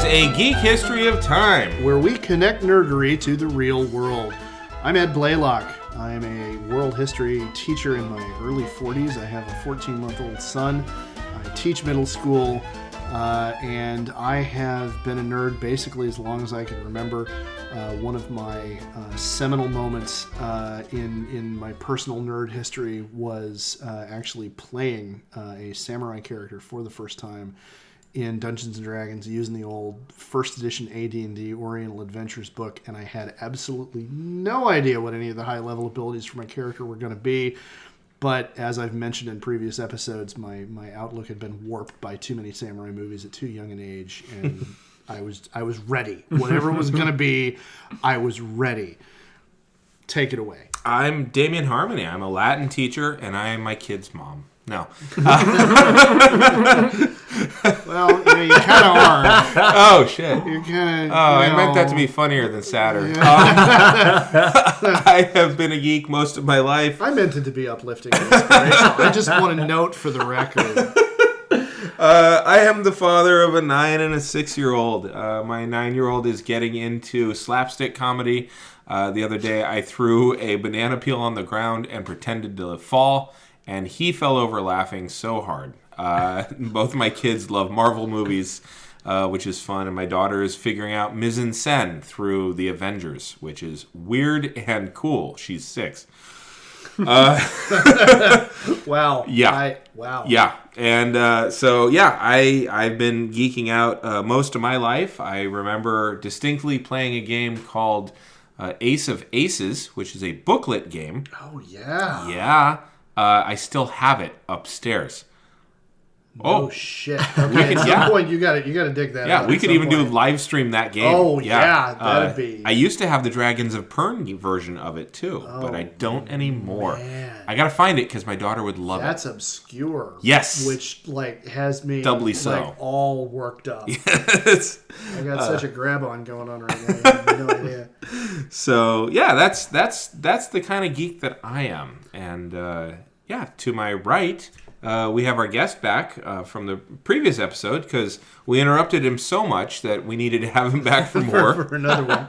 is A Geek History of Time, where we connect nerdery to the real world. I'm Ed Blaylock. I'm a world history teacher in my early 40s. I have a 14-month-old son. I teach middle school, and I have been a nerd basically as long as I can remember. One of my seminal moments in my personal nerd history was actually playing a samurai character for the first time in Dungeons & Dragons using the old first edition AD&D Oriental Adventures book, and I had absolutely no idea what any of the high-level abilities for my character were going to be. But as I've mentioned in previous episodes, my outlook had been warped by too many samurai movies at too young an age, and I was ready. Whatever it was going to be, I was ready. Take it away. I'm Damian Harmony. I'm a Latin teacher, and I am my kid's mom. No. Well, you kind of are. Oh, shit. You're kind of. I meant that to be funnier than sadder. Yeah. I have been a geek most of my life. I meant it to be uplifting and inspirational. I just want to note for the record. I am the father of a 9 and a 6-year-old. My 9-year-old is getting into slapstick comedy. The other day, I threw a banana peel on the ground and pretended to fall, and he fell over laughing so hard. Both of my kids love Marvel movies, which is fun, and my daughter is figuring out mise en scène through the Avengers, which is weird and cool. She's 6. Wow. Yeah. Wow. Yeah. And I've been geeking out most of my life. I remember distinctly playing a game called Ace of Aces, which is a booklet game. Oh, yeah. Yeah. I still have it upstairs. Oh shit! Okay, at some point you got to dig that. Yeah, out we could even do live stream that game. Oh yeah, that'd be. I used to have the Dragons of Pern version of it too, but I don't anymore. Man. I gotta find it because my daughter would love That's obscure. Yes, which has me doubly so all worked up. Yes, I got such a grab on going on right now. I have no idea. So yeah, that's the kind of geek that I am, and to my right. We have our guest back from the previous episode because we interrupted him so much that we needed to have him back for more. for another one.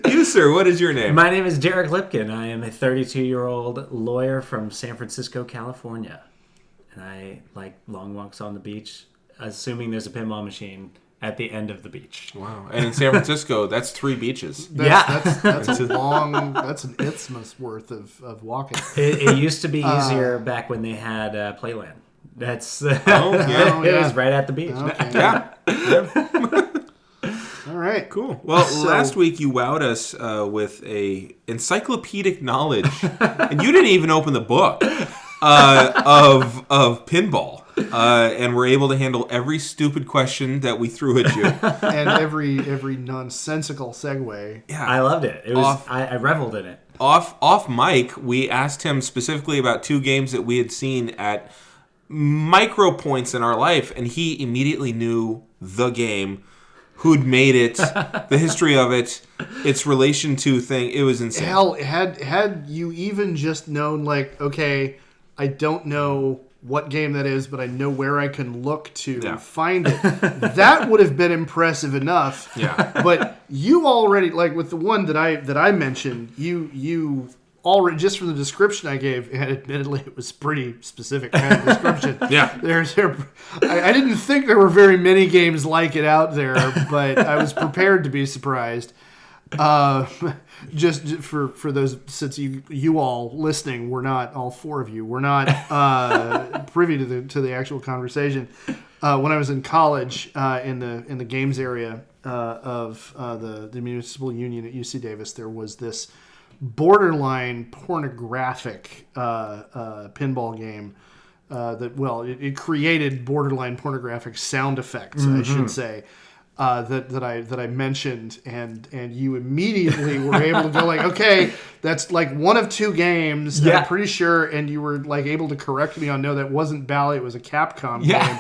You, sir, what is your name? My name is Derek Lipkin. I am a 32-year-old lawyer from San Francisco, California. And I like long walks on the beach, assuming there's a pinball machine at the end of the beach. Wow. And in San Francisco, that's 3 beaches. That's a long, that's an isthmus worth of walking. It used to be easier back when they had Playland. That's it was right at the beach. Okay. Yeah. All right. Cool. Well, last week you wowed us with a encyclopedic knowledge, and you didn't even open the book of pinball. And we're able to handle every stupid question that we threw at you, and every nonsensical segue. Yeah, I loved it. It was I reveled in it. Off mic, we asked him specifically about 2 games that we had seen at micro points in our life, and he immediately knew the game, who'd made it, the history of it, its relation to thing. It was insane. Hell, had you even just known, okay, I don't know what game that is, but I know where I can look to find it. That would have been impressive enough. Yeah. But you already, with the one that I mentioned, you already, just from the description I gave, and admittedly it was pretty specific kind of description. Yeah. I didn't think there were very many games like it out there, but I was prepared to be surprised. Just for those, since you all listening, we're not all 4 of you. We're not privy to the actual conversation. When I was in college, in the games area of the municipal union at UC Davis, there was this borderline pornographic pinball game it created borderline pornographic sound effects, I should say. That I mentioned, and you immediately were able to go okay, that's one of 2 games. Yeah. I'm pretty sure, and you were able to correct me on no, that wasn't Bally, it was a Capcom game.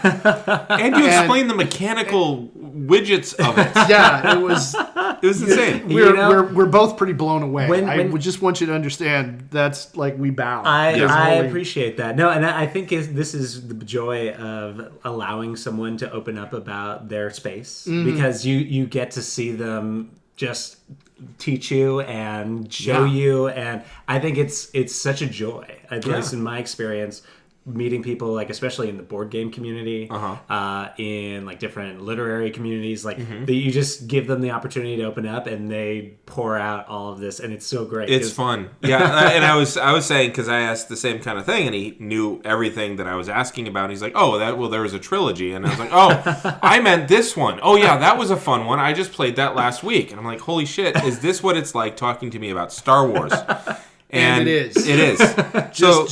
And you explained the mechanical widgets of it. Yeah, it was insane. We're both pretty blown away. I When- would just want you to understand that's like we bow. I Holy- appreciate that. No, and I think this is the joy of allowing someone to open up about their space because you get to see them just teach you and show you, and I think it's such a joy. At least in my experience, meeting people, like especially in the board game community, in like different literary communities, like that you just give them the opportunity to open up and they pour out all of this, and it's so great. It's fun. Yeah, and I was saying, because I asked the same kind of thing, and he knew everything that I was asking about. And he's like, "Oh, there was a trilogy," and I was like, "Oh, I meant this one. Oh yeah, that was a fun one. I just played that last week." And I'm like, "Holy shit, is this what it's like talking to me about Star Wars?" And it is. It is.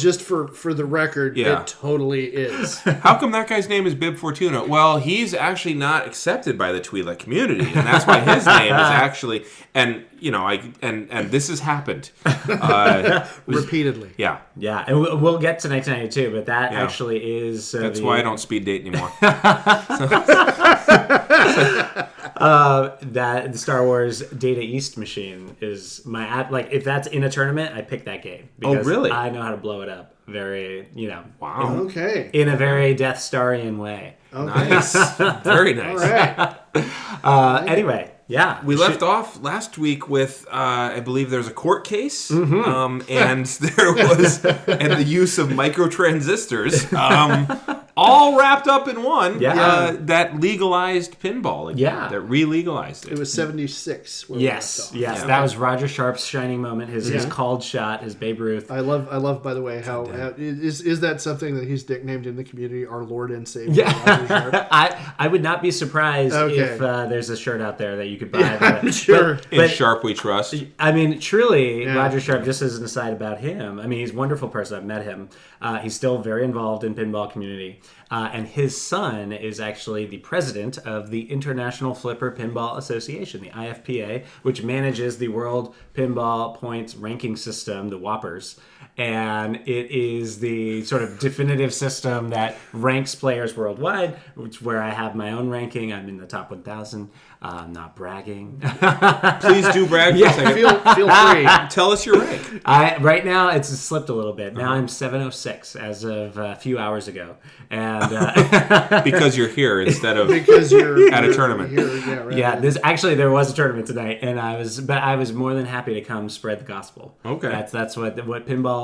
Just for the record, it totally is. How come that guy's name is Bib Fortuna? Well, he's actually not accepted by the Twi'lek community, and that's why his name is actually. And and this has happened Repeatedly. Yeah, yeah, and we'll get to 1992, but that actually is. That's why I don't speed date anymore. That the Star Wars Data East machine is my app. Like, if that's in a tournament, I pick that game because really? I know how to blow it up. Very, Wow. Okay. in a very Death Starian way. Nice. Very nice. All right. Anyway, yeah, We left off last week with, I believe there's a court case, and there was the use of microtransistors, all wrapped up in one. That legalized pinball. Again, Yeah. that re-legalized it. It was 76. where we yes, left off. that was Roger Sharp's shining moment. His called shot, his Babe Ruth. I love. By the way, how is that something that he's nicknamed in the community? Our Lord and Savior. Yeah. Roger Sharp? I would not be surprised Okay. if there's a shirt out there that you could buy. I'm sure. In Sharp we trust. I mean, truly, Yeah. Roger Sharp, just as an aside about him, I mean, he's a wonderful person. I've met him. He's still very involved in pinball community. And his son is actually the president of the International Flipper Pinball Association, the IFPA, which manages the World Pinball Points Ranking System, the Whoppers. And it is the sort of definitive system that ranks players worldwide, where I have my own ranking. I'm in the top 1,000. I'm not bragging. Please do brag for a second. Feel free. Tell us your rank. Right now, it's slipped a little bit. Now I'm 706 as of a few hours ago. And Because you're here instead of Because you're at a tournament. Here, right. yeah, there was a tournament tonight, and I was more than happy to come spread the gospel. Okay. That's what pinball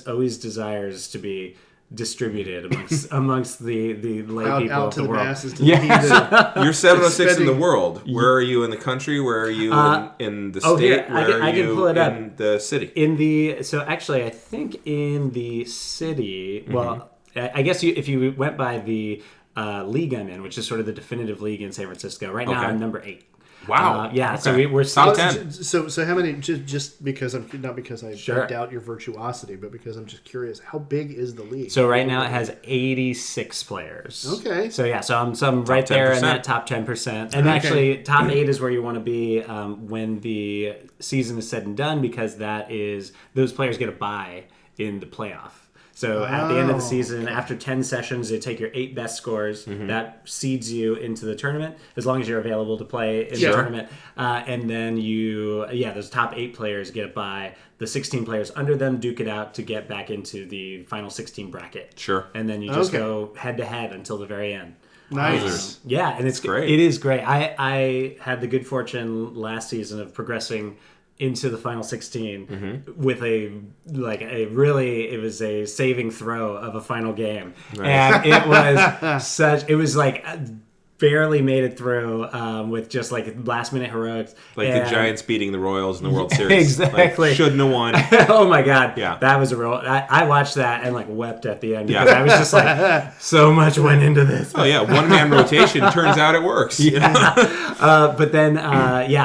always desires to be distributed amongst the lay out, people out of to the the world. masses. To the heathen. You're 706 in the Spending- world. Where are you in the country? Where are you in the state? here, Where I are can you pull it up. in the city? So actually, I think in the city. Well, I guess if you went by the league I'm in, which is sort of the definitive league in San Francisco, right now Okay. I'm number 8. Wow. So Okay. we're Top still- 10. So how many? Just because not because I Sure. doubt your virtuosity, but because I'm just curious. How big is the league? So right now it has 86 players. Okay. So yeah, so I'm right there in 10%. that top 10%. And actually, top 8 is where you want to be when the season is said and done, because those players get a bye in the playoff. So at the end of the season, after 10 sessions, they take your 8 best scores. That seeds you into the tournament, as long as you're available to play in the tournament. And then those top 8 players get a bye. The 16 players under them duke it out to get back into the final 16 bracket. Sure. And then you just go head to head until the very end. Nice. Yeah, and it's great. It is great. I had the good fortune last season of progressing into the final 16 with it was a saving throw of a final game. And it was barely made it through with just like last minute heroics. Like And- the Giants beating the Royals in the World Series. Exactly. Like, shouldn't have won. Oh my god. Yeah. That was a real I watched that and like wept at the end because I was just like, so much went into this. Oh yeah, one-man rotation. Turns out it works. But then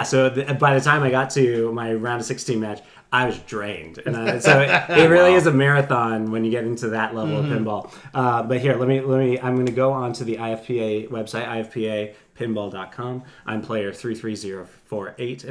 so by the time I got to my round of 16 match, I was drained, and so it really is a marathon when you get into that level of pinball. But here, let me. I'm going to go on to the IFPA website, ifpapinball.com. I'm player 33048. If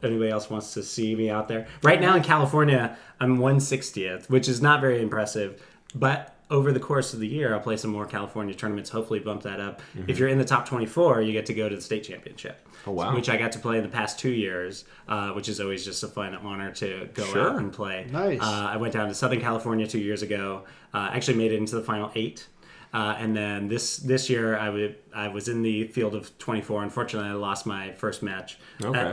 anybody else wants to see me out there, right now in California, I'm 160th, which is not very impressive, but over the course of the year, I'll play some more California tournaments, hopefully bump that up. If you're in the top 24, you get to go to the state championship. Oh, wow. Which I got to play in the past 2 years, which is always just a fun honor to go out and play. Nice. I went down to Southern California 2 years ago, actually made it into the final 8. And then this year, I was in the field of 24. Unfortunately, I lost my first match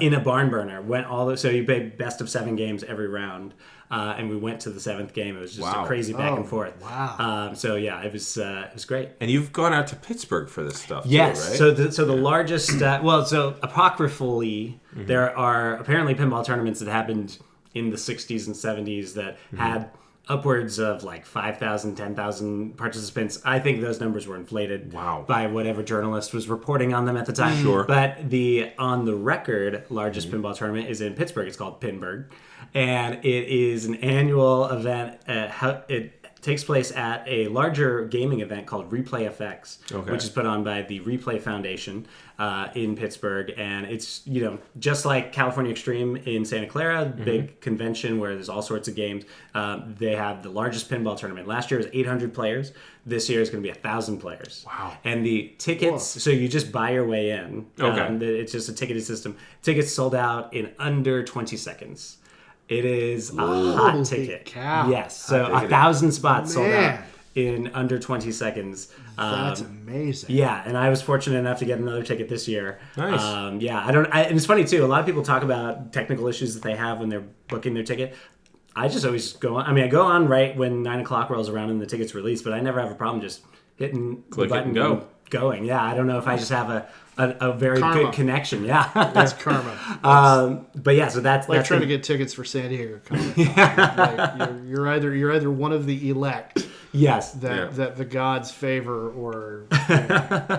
in a barn burner. So you play best of 7 games every round, and we went to the 7th game. It was just a crazy back and forth. Wow. So yeah, it was great. And you've gone out to Pittsburgh for this stuff, Yes. too, right? So the largest, so apocryphally, there are apparently pinball tournaments that happened in the 60s and 70s that had upwards of like 5,000, 10,000 participants. I think those numbers were inflated by whatever journalist was reporting on them at the time. Sure. But the on the record largest pinball tournament is in Pittsburgh. It's called Pinburgh, and it is an annual event. It takes place at a larger gaming event called Replay FX, which is put on by the Replay Foundation in Pittsburgh. And it's, just like California Extreme in Santa Clara, big convention where there's all sorts of games. They have the largest pinball tournament. Last year was 800 players. This year is going to be 1,000 players. Wow. And the tickets, so you just buy your way in. It's just a ticketed system. Tickets sold out in under 20 seconds. It is a hot ticket. Cow. Yes. So 1,000 spots sold out in under 20 seconds. That's amazing. Yeah, and I was fortunate enough to get another ticket this year. Nice. And it's funny too. A lot of people talk about technical issues that they have when they're booking their ticket. I just always go on. I mean, I go on right when 9 o'clock rolls around and the ticket's released, but I never have a problem just hitting Click the button it and go. Going. Yeah, I don't know if I just have a very good connection. Yeah. That's karma. But yeah, so that's trying to get tickets for San Diego Comic Con. Like you're either one of the elect that the gods favor, or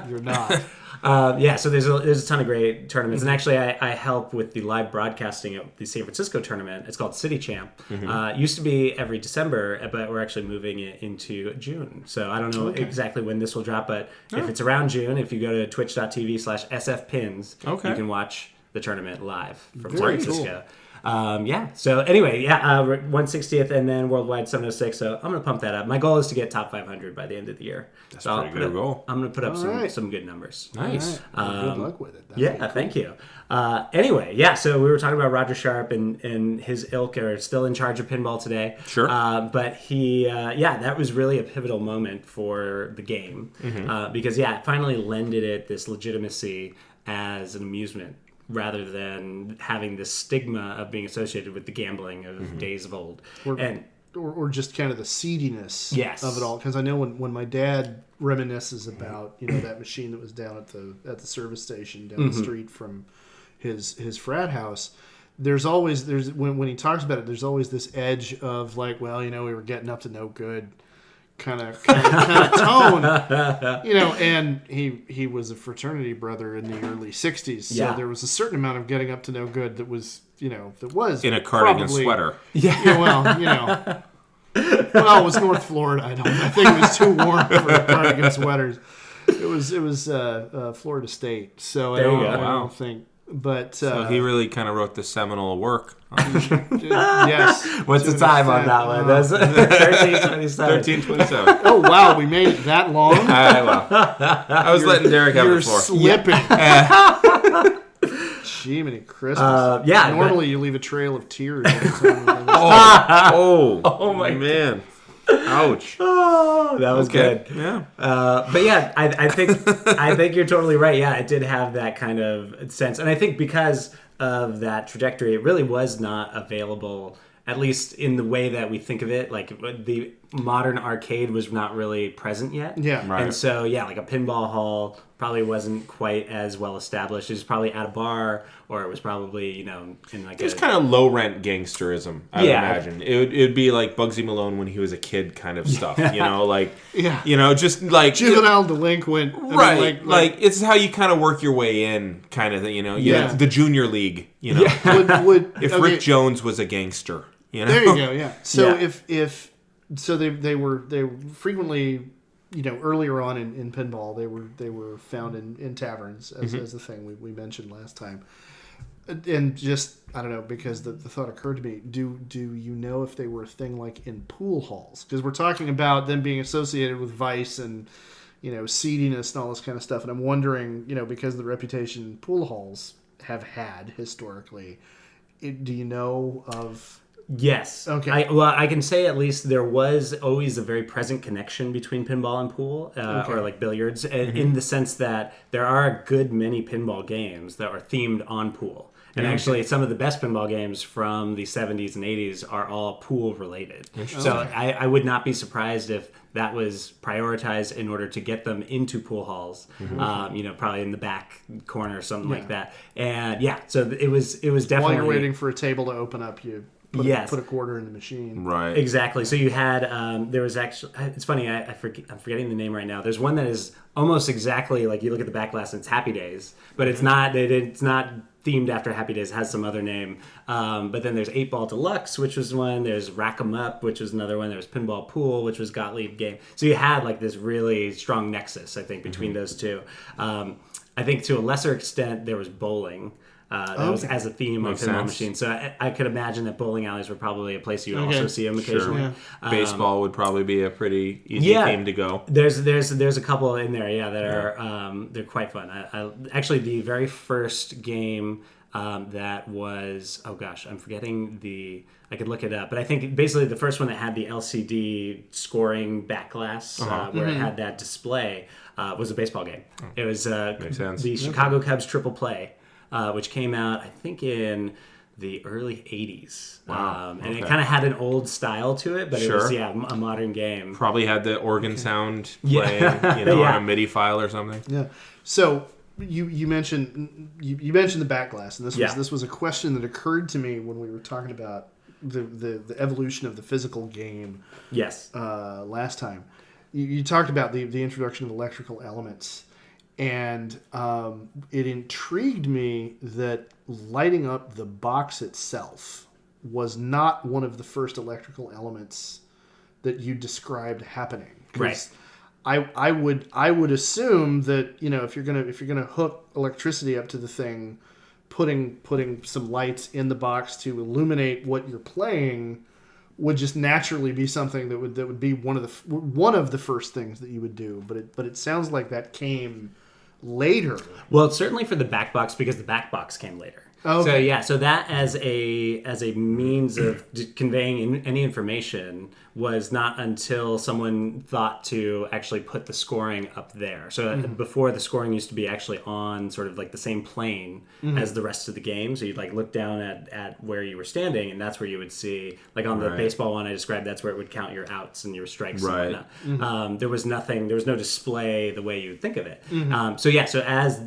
you're not. So there's a ton of great tournaments, and actually I help with the live broadcasting of the San Francisco tournament. It's called City Champ. It used to be every December, but we're actually moving it into June. So I don't know exactly when this will drop, but if it's around June, if you go to twitch.tv/sfpins, you can watch the tournament live from San Francisco. So anyway, 160th and then worldwide 706. So I'm going to pump that up. My goal is to get top 500 by the end of the year. That's a pretty good goal. I'm going to put up some good numbers. Nice. Right. Good luck with it. Thank you. Anyway, so we were talking about Roger Sharp and his ilk are still in charge of pinball today. Sure. But he, that was really a pivotal moment for the game because, it finally lended it this legitimacy as an amusement, rather than having this stigma of being associated with the gambling of days of old. Or just kind of the seediness of it all. Because I know when my dad reminisces about that machine that was down at the service station down the street from his frat house, there's when he talks about it, there's always this edge of like, well, we were getting up to no good kind of tone, and he was a fraternity brother in the early 60s, so there was a certain amount of getting up to no good that was in a cardigan sweater. Well, it was North Florida. I think it was too warm for cardigan sweaters. It was Florida State, so I don't think. But so he really kind of wrote the seminal work. Yes. What's the time on that one? That's 13:27. Oh wow, we made it that long. I was letting Derek have the floor. You're slipping. Jiminy Christmas. Normally you leave a trail of tears. Oh my man. Ouch. Oh, that was good. Yeah. But I think you're totally right. Yeah, it did have that kind of sense. And I think because of that trajectory, it really was not available, at least in the way that we think of it. Like the modern arcade was not really present yet. Yeah. Right. And so, like a pinball hall probably wasn't quite as well established. It was probably at a bar, or it was probably, in like it's kind of low rent gangsterism, I would imagine. It'd be like Bugsy Malone when he was a kid kind of stuff, just like juvenile delinquent. Right. Like it's how you kind of work your way in kind of thing, the junior league, if Rick Jones was a gangster, There you go, yeah. So if they were frequently, earlier on in pinball, they were found in taverns as the thing we mentioned last time. And just, I don't know, because the thought occurred to me, do you know if they were a thing like in pool halls? Because we're talking about them being associated with vice and, seediness and all this kind of stuff. And I'm wondering, because of the reputation pool halls have had historically, do you know of... Yes. Okay. I can say at least there was always a very present connection between pinball and pool, or like billiards, in the sense that there are a good many pinball games that are themed on pool. And actually, some of the best pinball games from the 70s and 80s are all pool related. So I would not be surprised if that was prioritized in order to get them into pool halls. Probably in the back corner or something like that. And so it was definitely... While you're waiting for a table to open up, you put a quarter in the machine. Right. Exactly. So you had, there was actually, it's funny, I'm forgetting the name right now. There's one that is almost exactly like, you look at the back glass and it's Happy Days, but it's not themed after Happy Days. It has some other name. But then there's 8-Ball Deluxe, which was one. There's Rack 'em Up, which was another one. There's Pinball Pool, which was Gottlieb game. So you had like this really strong nexus, I think, between those two. I think to a lesser extent, there was bowling. That was as a theme of pinball machines. So I could imagine that bowling alleys were probably a place you'd also see them occasionally. Sure. Yeah. Baseball would probably be a pretty easy theme to go. There's a couple in there, that are they're quite fun. I actually, the very first game that was, I'm forgetting I could look it up, but I think basically the first one that had the LCD scoring back glass where it had that display was a baseball game. It was the Chicago Cubs Triple Play. Which came out, I think, in the early 80s. Wow. And it kind of had an old style to it, but it was, a modern game. Probably had the organ sound playing, on a MIDI file or something. Yeah. So you mentioned the back glass, and this was a question that occurred to me when we were talking about the evolution of the physical game. Yes. Last time. You talked about the introduction of electrical elements. And it intrigued me that lighting up the box itself was not one of the first electrical elements that you described happening. Right. I would assume that if you're gonna hook electricity up to the thing, putting some lights in the box to illuminate what you're playing would just naturally be something that would be one of the first things that you would do. But it sounds like that came later. Well, certainly for the back box, because the back box came later. Okay. So that as a means of conveying any information was not until someone thought to actually put the scoring up there. So before, the scoring used to be actually on sort of like the same plane as the rest of the game. So you'd like look down at where you were standing, and that's where you would see, like on the baseball one I described, that's where it would count your outs and your strikes and whatnot. There was no display the way you would think of it. So as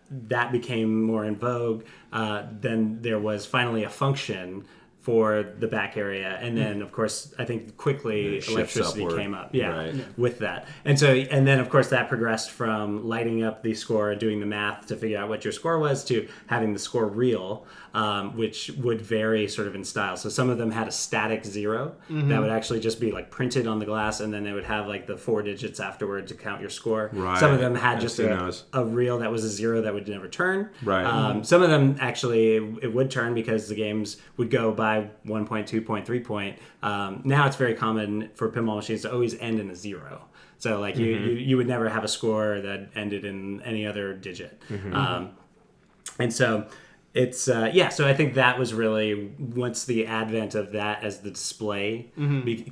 that became more in vogue, then there was finally a function for the back area, and then of course I think quickly electricity came up with that, and then of course that progressed from lighting up the score and doing the math to figure out what your score was to having the score reel, which would vary sort of in style. So some of them had a static 0 that would actually just be like printed on the glass, and then they would have like the 4 digits afterward to count your score. Some of them had just a reel that was a 0 that would never turn. Some of them actually it would turn because the games would go by 1 point, 2 point, 3 point. Now it's very common for pinball machines to always end in a 0. So like you would never have a score that ended in any other digit. And so it's so I think that was really, once the advent of that as the display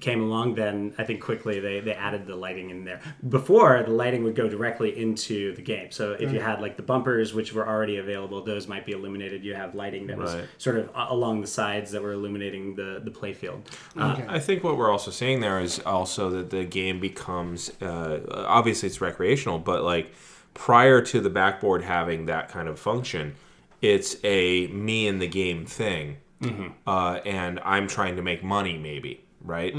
came along, then I think quickly they added the lighting in there. Before, the lighting would go directly into the game. So if you had like the bumpers, which were already available, those might be illuminated. You have lighting that was sort of along the sides that were illuminating the play field. I think what we're also seeing there is also that the game becomes, obviously it's recreational, but like prior to the backboard having that kind of function, it's a me in the game thing, and I'm trying to make money, maybe, right?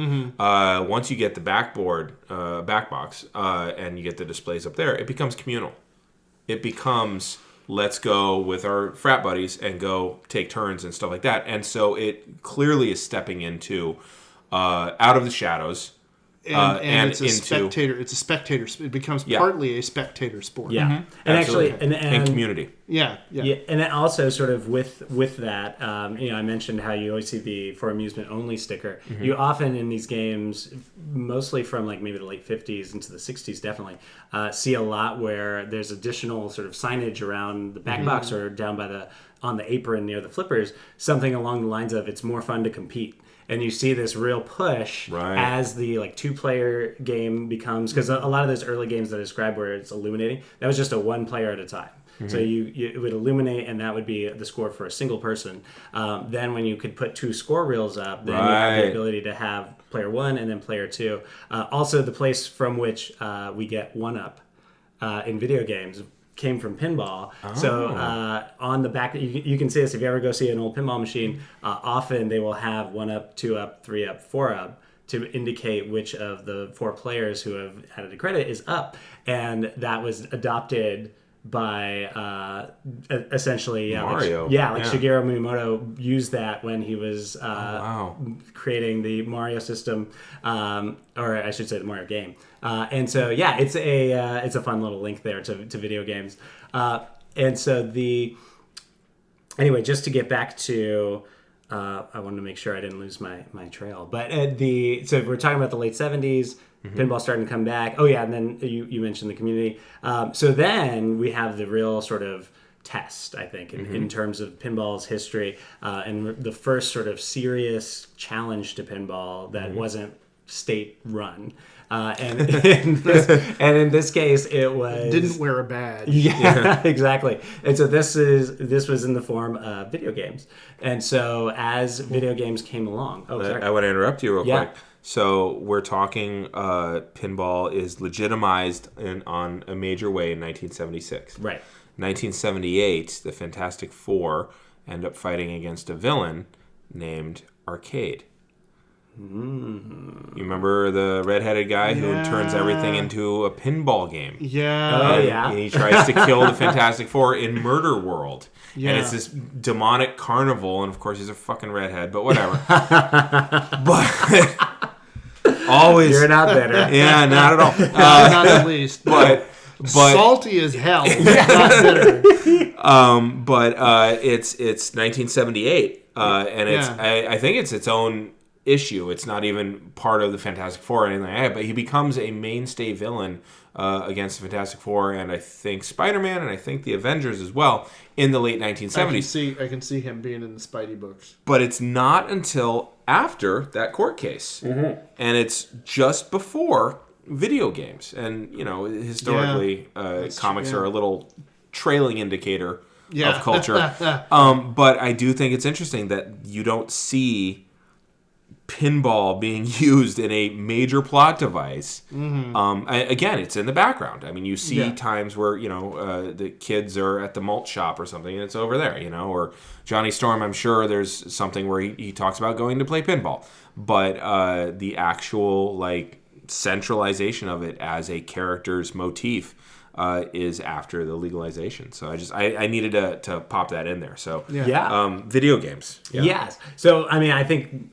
Once you get the backboard, back box, and you get the displays up there, it becomes communal. It becomes, let's go with our frat buddies and go take turns and stuff like that. And so it clearly is stepping into out of the shadows and it's a spectator. It's a spectator. It becomes partly a spectator sport. Yeah, and Absolutely. actually, and community. Yeah. And then also sort of with that, I mentioned how you always see the for amusement only sticker. You often in these games, mostly from like maybe the late 50s into the 60s, definitely see a lot where there's additional sort of signage around the back box or down by on the apron near the flippers, something along the lines of "It's more fun to compete." And you see this real push as the like 2-player game becomes, because a lot of those early games that I described where it's illuminating, that was just a 1 player at a time. So it would illuminate, and that would be the score for a single person. Then when you could put 2 score reels up, then you have the ability to have player 1 and then player 2. Also, the place from which we get 1-up in video games came from pinball. So on the back, you can see this if you ever go see an old pinball machine. Often they will have 1-up, 2-up, 3-up, 4-up to indicate which of the 4 players who have added a credit is up, and that was adopted by essentially Mario. Shigeru Miyamoto used that when he was creating the Mario system, or I should say the Mario game. And so it's a fun little link there to video games. And so anyway, just to get back to I wanted to make sure I didn't lose my trail, but so we're talking about the late 70s. Pinball starting to come back. Oh yeah, and then you mentioned the community. So then we have the real sort of test, I think, in terms of pinball's history, and the first sort of serious challenge to pinball that wasn't state run. And in this case, it was didn't wear a badge. Yeah, exactly. And so this was in the form of video games. And so as video games came along, I want to interrupt you real quick. So we're talking pinball is legitimized on a major way in 1976. Right. 1978, the Fantastic Four end up fighting against a villain named Arcade. You remember the redheaded guy who turns everything into a pinball game? Yeah. And he tries to kill the Fantastic Four in Murder World. Yeah. And it's this demonic carnival, and of course he's a fucking redhead, but whatever. But always, you're not better. Yeah, not at all. Not at least. But salty as hell. Not bitter. But it's 1978, and it's I think it's its own issue. It's not even part of the Fantastic Four or anything like that, but he becomes a mainstay villain against the Fantastic Four, and I think Spider-Man, and I think the Avengers as well, in the late 1970s. I can see him being in the Spidey books. But it's not until after that court case. And it's just before video games. And, historically, comics are a little trailing indicator of culture. But I do think it's interesting that you don't see pinball being used in a major plot device. Again, it's in the background. I mean, you see times where the kids are at the malt shop or something, and it's over there. Or Johnny Storm. I'm sure there's something where he talks about going to play pinball, but the actual centralization of it as a character's motif is after the legalization. So I needed to pop that in there. So video games. Yeah. Yes. So I mean, I think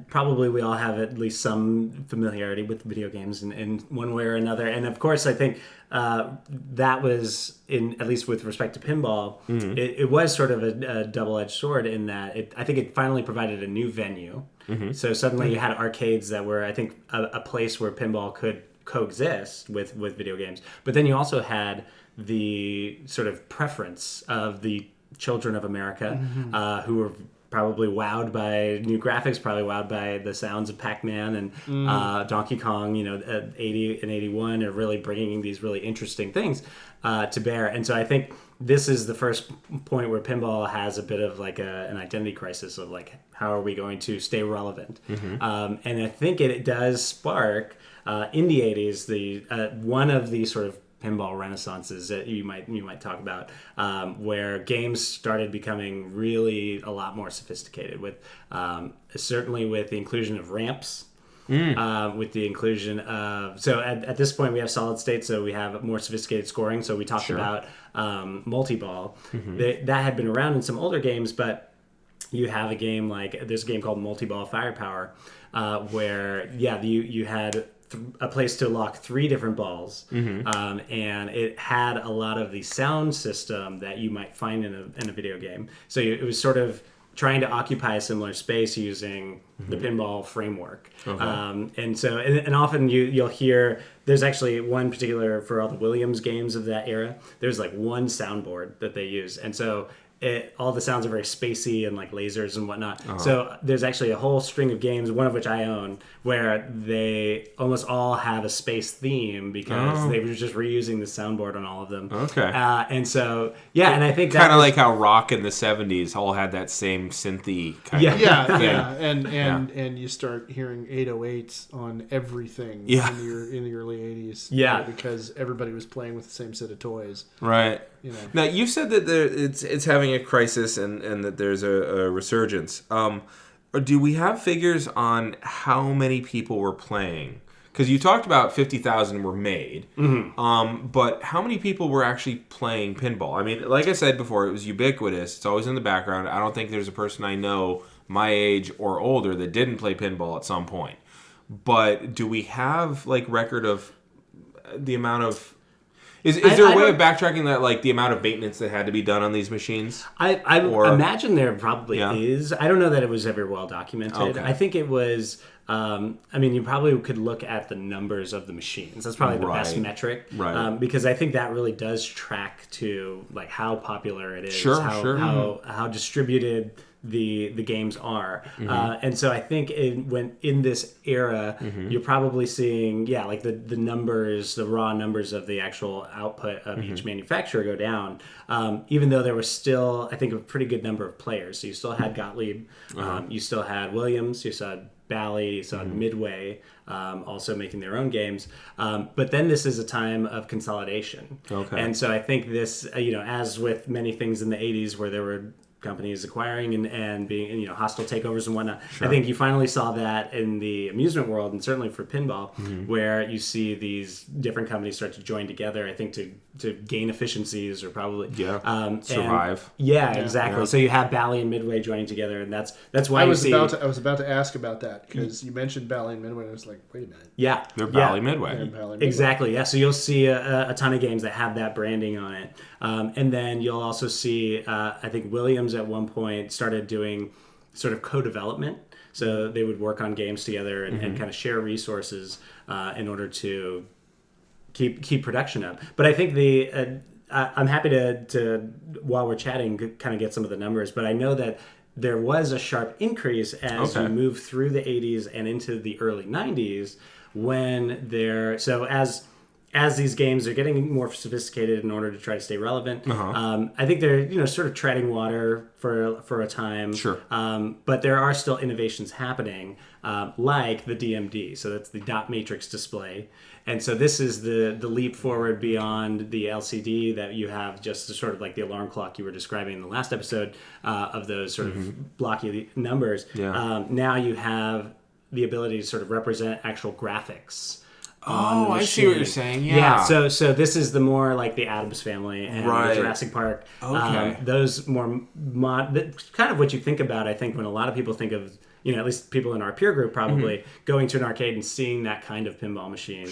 probably we all have at least some familiarity with video games in one way or another. And of course, I think that was at least with respect to pinball, it was sort of a double-edged sword in that I think it finally provided a new venue. So suddenly you had arcades that were, I think, a place where pinball could coexist with video games. But then you also had the sort of preference of the children of America who were probably wowed by new graphics, probably wowed by the sounds of Pac-Man and Donkey Kong, 80 and 81 are really bringing these really interesting things to bear. And so I think this is the first point where pinball has a bit of an identity crisis of how are we going to stay relevant? And I think it does spark in the 80s one of the sort of pinball renaissances that you might talk about, where games started becoming really a lot more sophisticated with certainly with the inclusion of ramps, with the inclusion of at this point we have solid state, so we have more sophisticated scoring. So we talked about multi-ball. That had been around in some older games, but you have a game like there's a game called Multi-Ball Firepower, where you had a place to lock 3 different balls, and it had a lot of the sound system that you might find in a video game. So it was sort of trying to occupy a similar space using the pinball framework. And often you'll hear there's actually one particular for all the Williams games of that era. There's like one soundboard that they use, and so all the sounds are very spacey and like lasers and whatnot. So there's actually a whole string of games, one of which I own, where they almost all have a space theme because they were just reusing the soundboard on all of them. And so, and I think that kind of like how rock in the 70s all had that same synthy kind of thing. And you start hearing 808s on everything in the early 80s. Because everybody was playing with the same set of toys. Right. You know. Now, you said that it's having a crisis and that there's a resurgence. Do we have figures on how many people were playing? Because you talked about 50,000 were made, but how many people were actually playing pinball? I mean, like I said before, it was ubiquitous. It's always in the background. I don't think there's a person I know my age or older that didn't play pinball at some point. But do we have like record of the amount of... Is there a way of backtracking that, like, the amount of maintenance that had to be done on these machines? I imagine there probably is. I don't know that it was ever well documented. I think it was... you probably could look at the numbers of the machines. That's probably the best metric. Because I think that really does track to, like, how popular it is. How distributed the games are. And so I think in this era, you're probably seeing, like the numbers, the raw numbers of the actual output of each manufacturer go down, even though there was still, I think, a pretty good number of players. So you still had Gottlieb, you still had Williams, you still had Bally, you still had Midway, also making their own games. But then this is a time of consolidation. And so I think this, as with many things in the 80s where there were companies acquiring and being, hostile takeovers and whatnot. I think you finally saw that in the amusement world, and certainly for pinball, where you see these different companies start to join together, I think to gain efficiencies or probably survive. Exactly. Yeah. So you have Bally and Midway joining together, and that's why I was about to ask about that, because you mentioned Bally and Midway, and I was like, wait a minute. They're Bally Midway. Exactly. Yeah. So you'll see a ton of games that have that branding on it, and then you'll also see, I think Williams at one point started doing sort of co-development. So they would work on games together and kind of share resources in order to keep production up. But I think I'm happy to while we're chatting, kind of get some of the numbers. But I know that there was a sharp increase as we moved through the 80s and into the early 90s as these games are getting more sophisticated in order to try to stay relevant. I think they're sort of treading water for a time. But there are still innovations happening, like the DMD. So that's the dot matrix display. And so this is the leap forward beyond the LCD that you have, just sort of like the alarm clock you were describing in the last episode of those sort of blocky numbers. Now you have the ability to sort of represent actual graphics. I see what you're saying. So this is the more like the Addams Family and the Jurassic Park. Those more kind of what you think about, I think, when a lot of people think of, at least people in our peer group probably, going to an arcade and seeing that kind of pinball machine.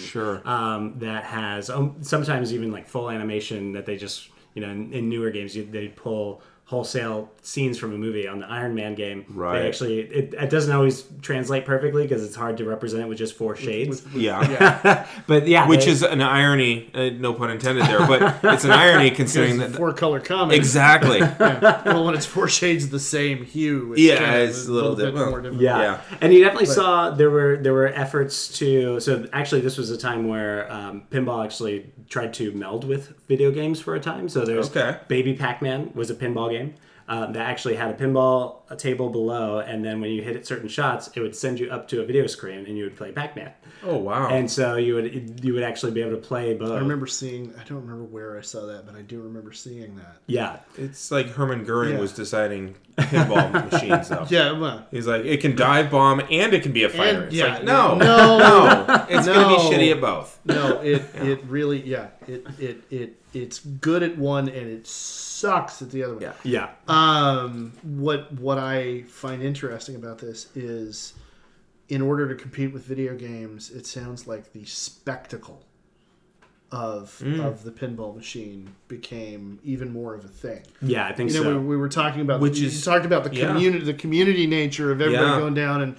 That has sometimes even like full animation that they just, in newer games, they pull wholesale scenes from a movie. On the Iron Man game, they actually it doesn't always translate perfectly because it's hard to represent it with just 4 shades. But which is an irony, no pun intended there, but it's an irony considering that 4-color comic. Exactly. Well, when it's 4 shades of the same hue, it's a little bit more different. And you definitely saw there were efforts to. So actually, this was a time where pinball actually tried to meld with video games for a time. So there's Baby Pac-Man was a pinball game. That actually had a pinball table below, and then when you hit certain shots, it would send you up to a video screen, and you would play Pac-Man. Oh wow! And so you would actually be able to play both. I remember seeing. I don't remember where I saw that, but I do remember seeing that. Yeah, It's like Hermann Goering was deciding pinball machines, though. Yeah, well, He's like, it can dive bomb and it can be a fighter. It's like, no, it's No. going to be shitty at both. no, it really, it's good at one and it sucks at the other one. Yeah. What I find interesting about this is, in order to compete with video games, it sounds like the spectacle of the pinball machine became even more of a thing. Yeah, I think so. We were talking about Which you is- talked about the community nature of everybody Yeah. going down and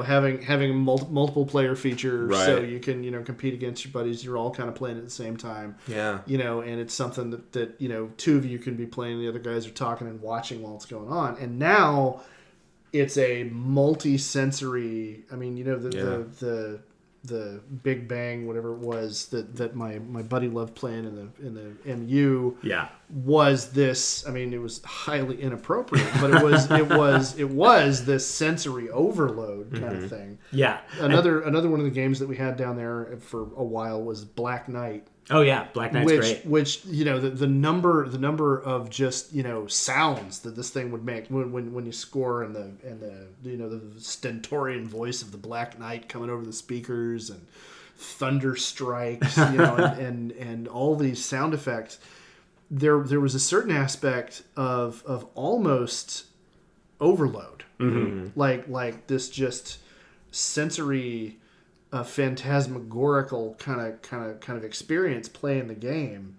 having multiple player features, Right. so you can compete against your buddies. You're all kind of playing at the same time. Yeah. And it's something that two of you can be playing, the other guys are talking and watching while it's going on. And now it's a multi-sensory. I mean, the Big Bang, whatever it was that my buddy loved playing in the MU. Yeah. Was this? I mean, it was highly inappropriate, but it was this sensory overload kind of thing. Yeah. Another one of the games that we had down there for a while was Black Knight. Oh yeah, Black Knight's great. Which the number of just sounds that this thing would make when you score, and the stentorian voice of the Black Knight coming over the speakers, and thunder strikes, and all these sound effects. There was a certain aspect of almost overload, like this just sensory. A phantasmagorical kind of experience playing the game.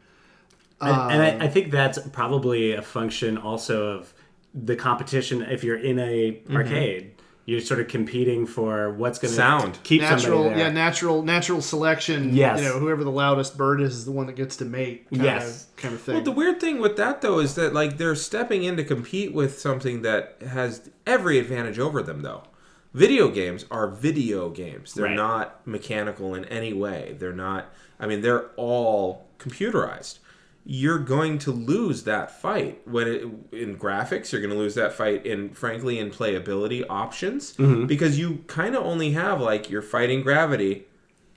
And I think that's probably a function also of the competition. If you're in a arcade, you're sort of competing for what's going to keep somebody there. Natural selection. Yes. Whoever the loudest bird is the one that gets to mate. Kind of thing. Well, the weird thing with that, though, is that they're stepping in to compete with something that has every advantage over them, though. Video games are video games. They're not mechanical in any way. They're not... I mean, they're all computerized. You're going to lose that fight. In graphics, you're going to lose that fight in playability options. Because you kind of only have, you're fighting gravity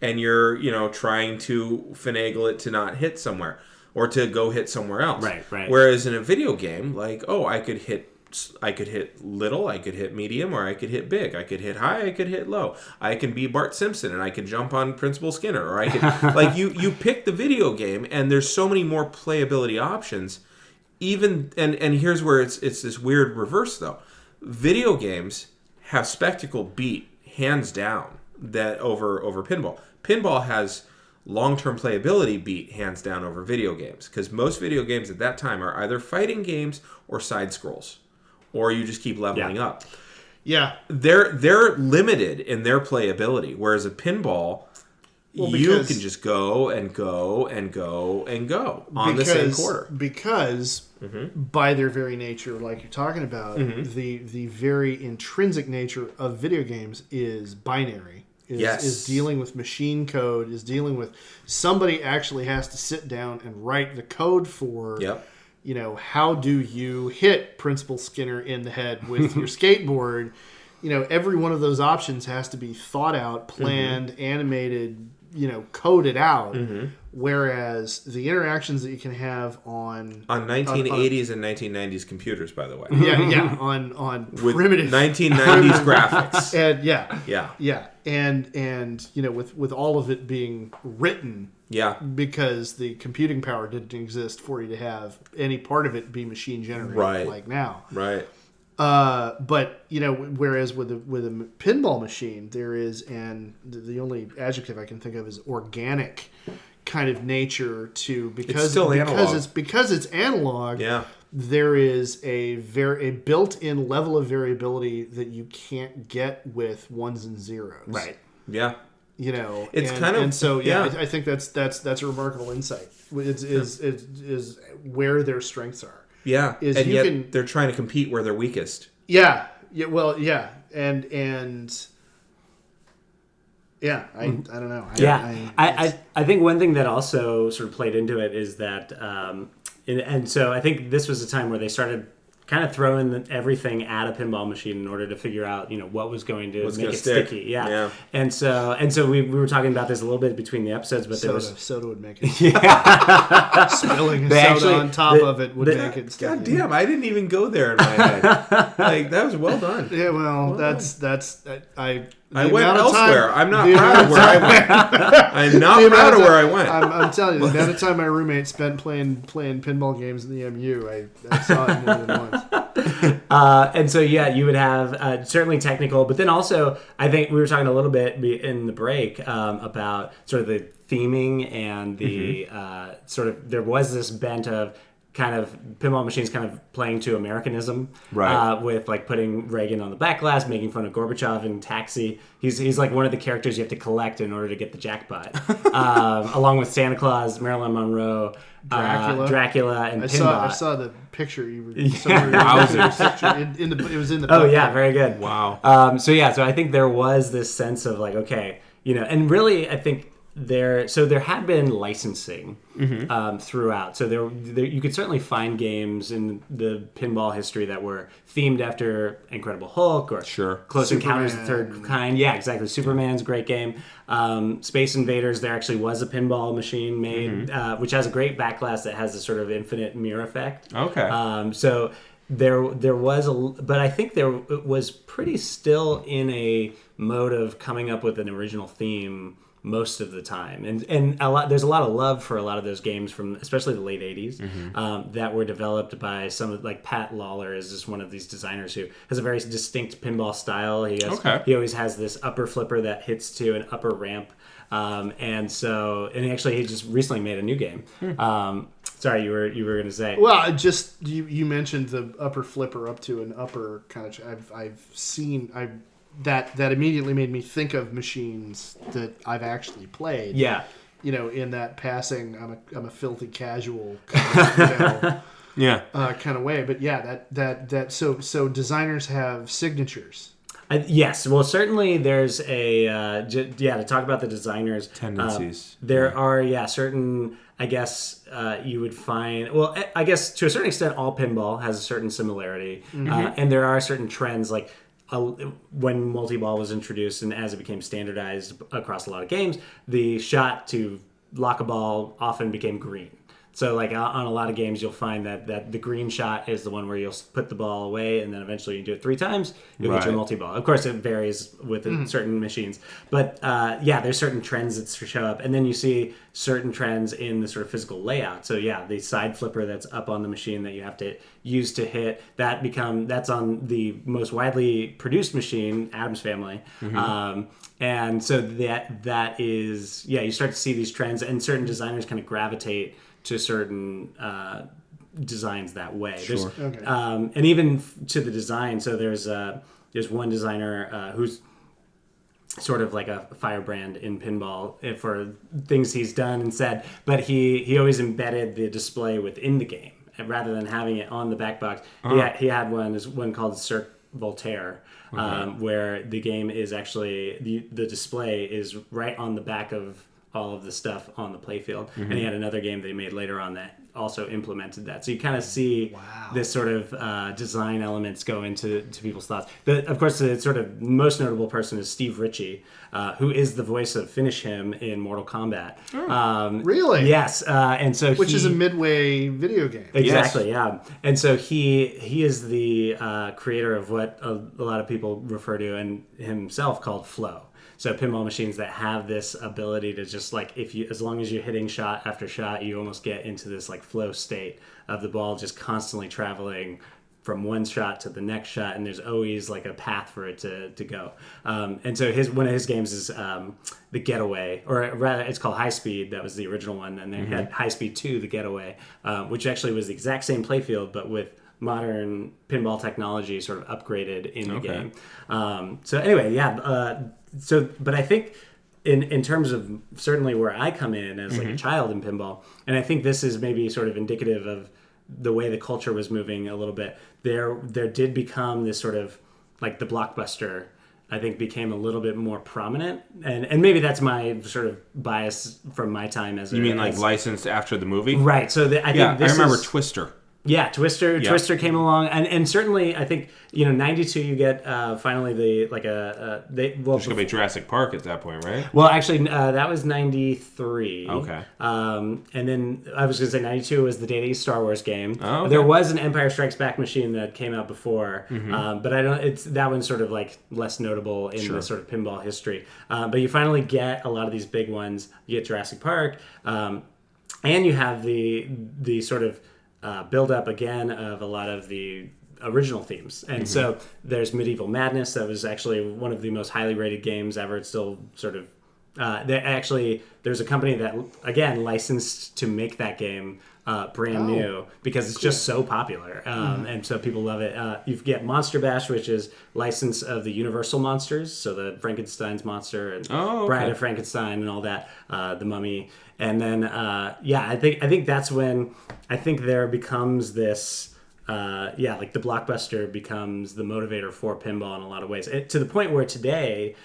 and you're, trying to finagle it to not hit somewhere or to go hit somewhere else. Right. Whereas in a video game, I could hit little, I could hit medium, or I could hit big. I could hit high, I could hit low. I can be Bart Simpson and I could jump on Principal Skinner, or I could you pick the video game and there's so many more playability options. Even and here's where it's this weird reverse though. Video games have spectacle beat hands down that over pinball. Pinball has long-term playability beat hands down over video games, because most video games at that time are either fighting games or side scrolls. Or you just keep leveling up. Yeah. They're limited in their playability. Whereas a pinball, you can just go and go and go and go on the same quarter. Because by their very nature, like you're talking about, the very intrinsic nature of video games is binary. Is dealing with machine code, is dealing with somebody actually has to sit down and write the code for... Yep. How do you hit Principal Skinner in the head with your skateboard? Every one of those options has to be thought out, planned, animated, coded out. Whereas the interactions that you can have on 1980s and 1990s computers, by the way. On with primitive 1990s graphics. And with all of it being written. Yeah. Because the computing power didn't exist for you to have any part of it be machine generated like now. Right. But whereas with a pinball machine, there is the only adjective I can think of is organic kind of nature to because it's analog. Yeah. There is a built-in level of variability that you can't get with ones and zeros. Right. Yeah. It's I think that's a remarkable insight. Is where their strengths are. Yeah, they're trying to compete where they're weakest. Yeah. Well, yeah, and yeah, I don't know. I think one thing that also sort of played into it is that, and so I think this was a time where they started kind of throwing everything at a pinball machine in order to figure out, what was going to make it stick. sticky. Yeah. And so we were talking about this a little bit between the episodes, but soda would make it. Yeah. Spilling soda on top of it would make it sticky. God damn, I didn't even go there in my head. Like, that was well done. Yeah, well, I went elsewhere. I'm not proud of where I went. I'm not proud of where I went. I'm telling you, the amount of time my roommate spent playing pinball games in the MU, I saw it more than once. And so, you would have certainly technical, but then also, I think we were talking a little bit in the break about sort of the theming and the sort of, there was this bent of kind of pinball machines kind of playing to Americanism, right? With like putting Reagan on the back glass, making fun of Gorbachev in Taxi. He's like one of the characters you have to collect in order to get the jackpot, along with Santa Claus, Marilyn Monroe, Dracula, and Pinball. I saw the picture you were. Wowzers. It was in the. Oh yeah, very good. Wow. So I think there was this sense of like, okay, and really I think. There had been licensing throughout. So there you could certainly find games in the pinball history that were themed after Incredible Hulk or Close Encounters of the Third Kind. Yeah, exactly. Superman's a great game. Space Invaders, there actually was a pinball machine made, which has a great back glass that has a sort of infinite mirror effect. Okay. So there was but I think it was pretty still in a mode of coming up with an original theme most of the time, and there's a lot of love for a lot of those games from especially the late 80s that were developed by like Pat Lawler is just one of these designers who has a very distinct pinball style. He always has this upper flipper that hits to an upper ramp, and he just recently made a new game. Sorry, you were going to say. Well, just you mentioned the upper flipper up to an upper kind of. I've seen. That immediately made me think of machines that I've actually played. Yeah. In that passing, I'm a filthy casual kind of, kind of way. But yeah, so designers have signatures. Yes, well, certainly there's to talk about the designers tendencies. There are certain. I guess you would find. Well, I guess to a certain extent, all pinball has a certain similarity, and there are certain trends like. When multi-ball was introduced and as it became standardized across a lot of games, the shot to lock a ball often became green. So like on a lot of games, you'll find that the green shot is the one where you'll put the ball away and then eventually you do it 3 times, you'll get your multi-ball. Of course, it varies with certain machines. But there's certain trends that show up. And then you see certain trends in the sort of physical layout. So the side flipper that's up on the machine that you have to use to hit, that's on the most widely produced machine, Addams Family. And so that is, you start to see these trends and certain designers kind of gravitate to certain designs that way. Sure. And even to the design, so there's one designer who's sort of like a firebrand in pinball for things he's done and said, but he always embedded the display within the game rather than having it on the back box. He had one called Cirque Voltaire, where the game is actually the display is right on the back of all of the stuff on the playfield. And he had another game that he made later on that also implemented that. So you kind of see this sort of design elements go into people's thoughts. Of course, the sort of most notable person is Steve Ritchie, who is the voice of Finish Him in Mortal Kombat. Really? Yes. And so which is a Midway video game. Exactly, yeah. And so he is the creator of what a lot of people refer to and himself called flow. So pinball machines that have this ability to just like, as long as you're hitting shot after shot, you almost get into this like flow state of the ball just constantly traveling from one shot to the next shot, and there's always like a path for it to go. And so one of his games is The Getaway, or rather it's called High Speed. That was the original one, and then he had High Speed 2, The Getaway, which actually was the exact same playfield, but with modern pinball technology sort of upgraded in the game. So anyway, but I think in terms of certainly where I come in as like a child in pinball, and I think this is maybe sort of indicative of the way the culture was moving a little bit, there did become this sort of like the blockbuster, I think, became a little bit more prominent, and maybe that's my sort of bias from my time as you mean like licensed after the movie, right? So I think I remember Twister. Yeah, Twister came along, and certainly I think 92 you get finally There's gonna be Jurassic Park at that point, right? Well, actually, that was 93. Okay. And then I was going to say 92 was the Data East Star Wars game. Oh, okay. There was an Empire Strikes Back machine that came out before, Mm-hmm. but that one's sort of like less notable in the sort of pinball history. But you finally get a lot of these big ones. You get Jurassic Park, and you have the sort of build up again of a lot of the original themes. And so there's Medieval Madness. That was actually one of the most highly rated games ever. It's still sort of there's a company that again licensed to make that game brand new because it's just so popular, and so people love it. You get Monster Bash, which is license of the Universal monsters, so the Frankenstein's monster and Bride of Frankenstein and all that, the Mummy, and then I think that's when I think there becomes this. Like the blockbuster becomes the motivator for pinball in a lot of ways, to the point where today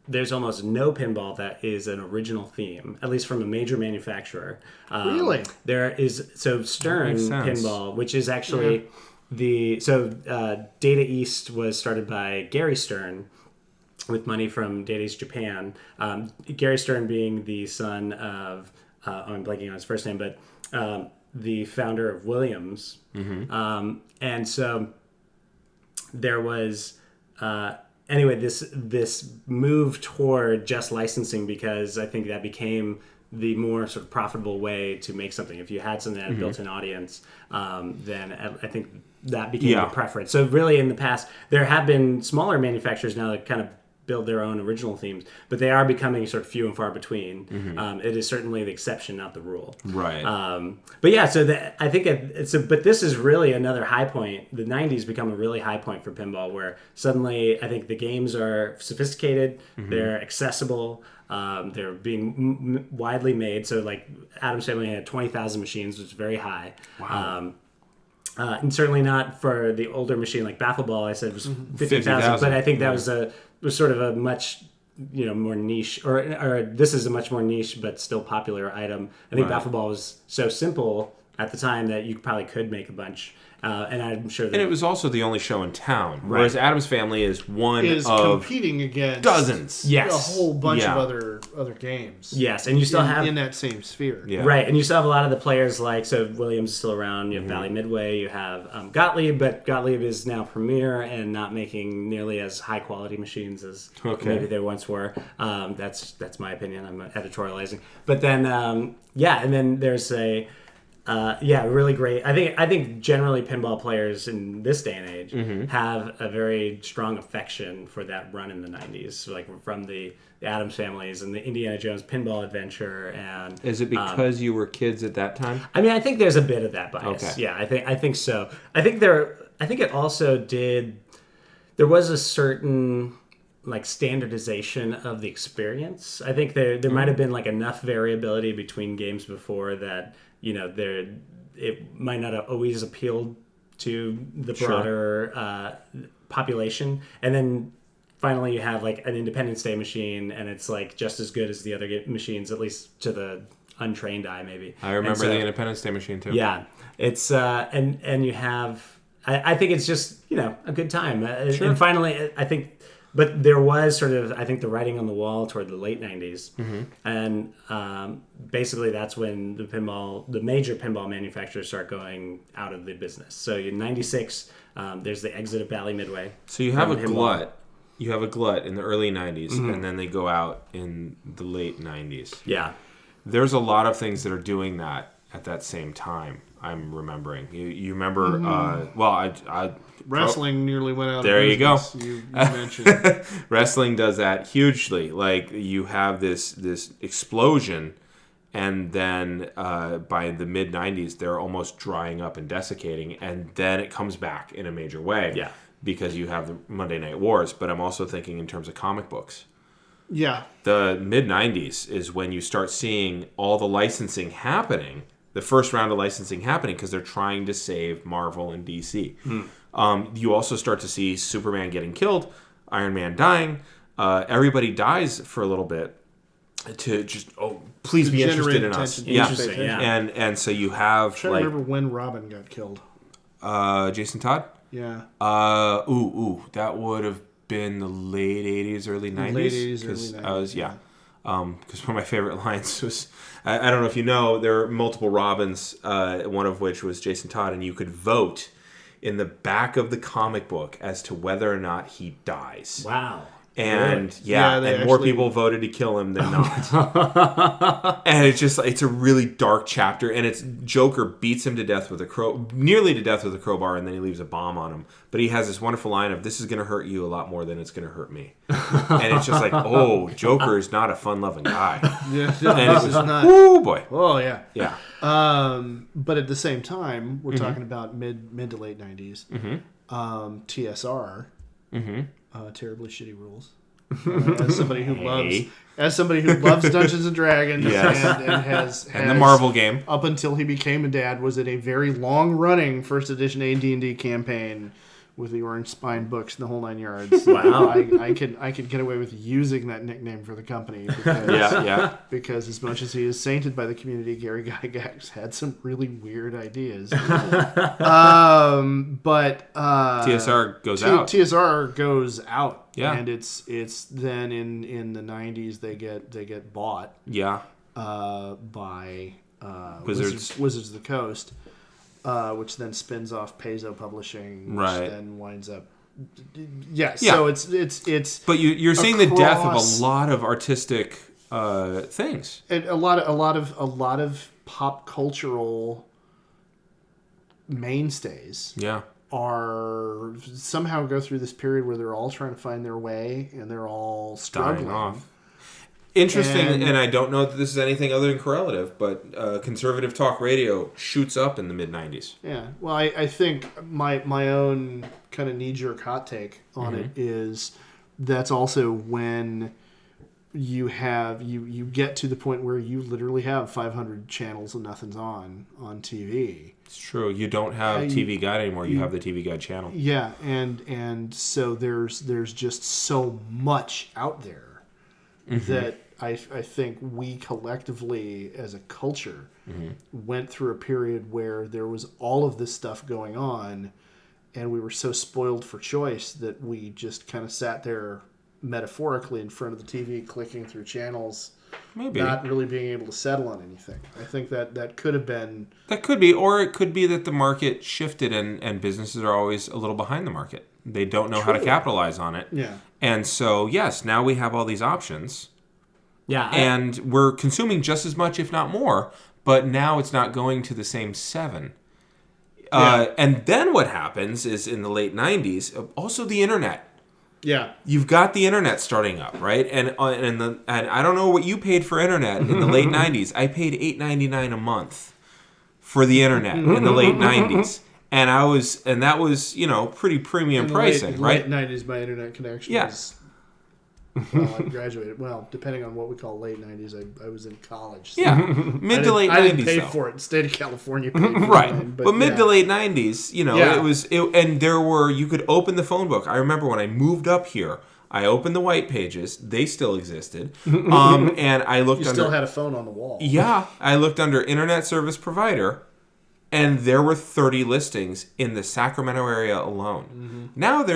there's almost no pinball that is an original theme, at least from a major manufacturer. Really? There is Stern Pinball, which is actually Data East was started by Gary Stern with money from Data East Japan. Gary Stern being the son of I'm blanking on his first name, but the founder of Williams. And so there was this move toward just licensing, because I think that became the more sort of profitable way to make something. If you had something that had a built-in audience, then I think that became the preference. So really in the past, there have been smaller manufacturers now that kind of build their own original themes, but they are becoming sort of few and far between. It is certainly the exception, not the rule. Right. But yeah, so I think but this is really another high point. The 90s become a really high point for pinball, where suddenly I think the games are sophisticated, they're accessible, they're being widely made. So like Adam's Family had 20,000 machines, which is very high. Wow. And certainly not for the older machine like Baffle Ball. I said was 50,000, but I think that was sort of a much more niche, or this is a much more niche but still popular item. I think Baffle Ball was so simple at the time that you probably could make a bunch, and I'm sure that... And it was also the only show in town, whereas Adam's Family is of competing against dozens. A whole bunch of other games. Yes, and you still have... in that same sphere. Yeah. Right, and you still have a lot of the players Williams is still around, you have Valley Midway, you have Gottlieb, but Gottlieb is now Premier and not making nearly as high quality machines as maybe they once were. That's my opinion, I'm editorializing. But then, and then there's a... really great. I think generally pinball players in this day and age have a very strong affection for that run in the 90s, like from the Addams Families and the Indiana Jones Pinball Adventure. And is it because you were kids at that time? I mean, I think there's a bit of that bias. Okay. Yeah, I think so. I think it also did. There was a certain standardization of the experience. I think there might have been enough variability between games before that. It might not have always appealed to the broader population. And then finally you have an Independence Day machine, and it's just as good as the other machines, at least to the untrained eye, maybe. I remember the Independence Day machine too. Yeah, it's and you have. I think it's just a good time. And finally, I think. But there was sort of, I think, the writing on the wall toward the late 90s. And basically that's when the major pinball manufacturers start going out of the business. So in 96, there's the exit of Bally Midway. So you have a glut. You have a glut in the early 90s, and then they go out in the late 90s. Yeah. There's a lot of things that are doing that at that same time, I'm remembering. You remember, Wrestling nearly went out there of business. You go. You mentioned. Wrestling does that hugely. You have this explosion, and then by the mid-90s, they're almost drying up and desiccating, and then it comes back in a major way. Yeah. Because you have the Monday Night Wars. But I'm also thinking in terms of comic books. Yeah. The mid-90s is when you start seeing all the licensing happening, the first round of licensing happening, because they're trying to save Marvel and DC. You also start to see Superman getting killed, Iron Man dying. Everybody dies for a little bit to just, please be interested in us. Interesting, yeah. And so you have, I'm trying to remember when Robin got killed. Jason Todd? Yeah. That would have been the late 80s, early 90s. Late 80s, early 90s. Because one of my favorite lines was, I don't know if you know, there are multiple Robins, one of which was Jason Todd, and you could vote in the back of the comic book as to whether or not he dies. Wow. And really? and more people voted to kill him than not. And it's a really dark chapter, and it's Joker beats him to death with nearly to death with a crowbar, and then he leaves a bomb on him. But he has this wonderful line of, "This is going to hurt you a lot more than it's going to hurt me." And it's just like, oh, Joker is not a fun-loving guy. Yeah, And this is not. Oh boy. Oh yeah. Yeah. But at the same time, we're talking about mid to late 90s. TSR. Terribly Shitty Rules. As somebody who loves Dungeons and Dragons, Yes. and has And the Marvel game. up until he became a dad, was in a very long running first edition AD&D campaign with the Orange Spine books and the whole 9 yards. Wow. I could get away with using that nickname for the company because, because as much as he is sainted by the community, Gary Gygax had some really weird ideas. But TSR goes out. TSR goes out. Yeah. And it's then in the 90s they get bought Yeah. by Wizards. Wizards of the Coast. Which then spins off Paizo Publishing, which Right. then winds up. Yeah, so it's. But you're seeing the death of across- a lot of artistic things. and a lot of pop cultural mainstays Yeah. are somehow go through this period where they're all trying to find their way and they're all struggling. Dying off. Interesting, And- and I don't know that this is anything other than correlative, but conservative talk radio shoots up in the mid-90s. Yeah, well, I think my own kind of knee-jerk hot take on it is that's also when you have you get to the point where you literally have 500 channels and nothing's on TV. It's true. You don't have TV Guide anymore. You have the TV Guide channel. Yeah, and so there's just so much out there that I think we collectively as a culture went through a period where there was all of this stuff going on, and we were so spoiled for choice that we just kind of sat there metaphorically in front of the TV clicking through channels, Maybe. not really being able to settle on anything. I think that could have been... That could be, or it could be that the market shifted and businesses are always a little behind the market. They don't know how to capitalize on it. Yeah. And so, yes, now we have all these options. Yeah. And we're consuming just as much, if not more, but now it's not going to the same 7. And then what happens is in the late 90s, also the internet. Yeah. You've got the internet starting up, right? And I don't know what you paid for internet in the late 90s. I paid $8.99 a month for the internet in the late 90s. And that was, pretty premium pricing, right? Late 90s, my internet connection was... Well, I graduated. Well, depending on what we call late 90s, I was in college. So Yeah, mid to late 90s. I didn't pay though. for it. State of California paid for Right, it. but mid to late 90s, and you could open the phone book. I remember when I moved up here, I opened the white pages. They still existed. And I looked You still had a phone on the wall. Yeah, I looked under Internet Service Provider, and there were 30 listings in the Sacramento area alone. Now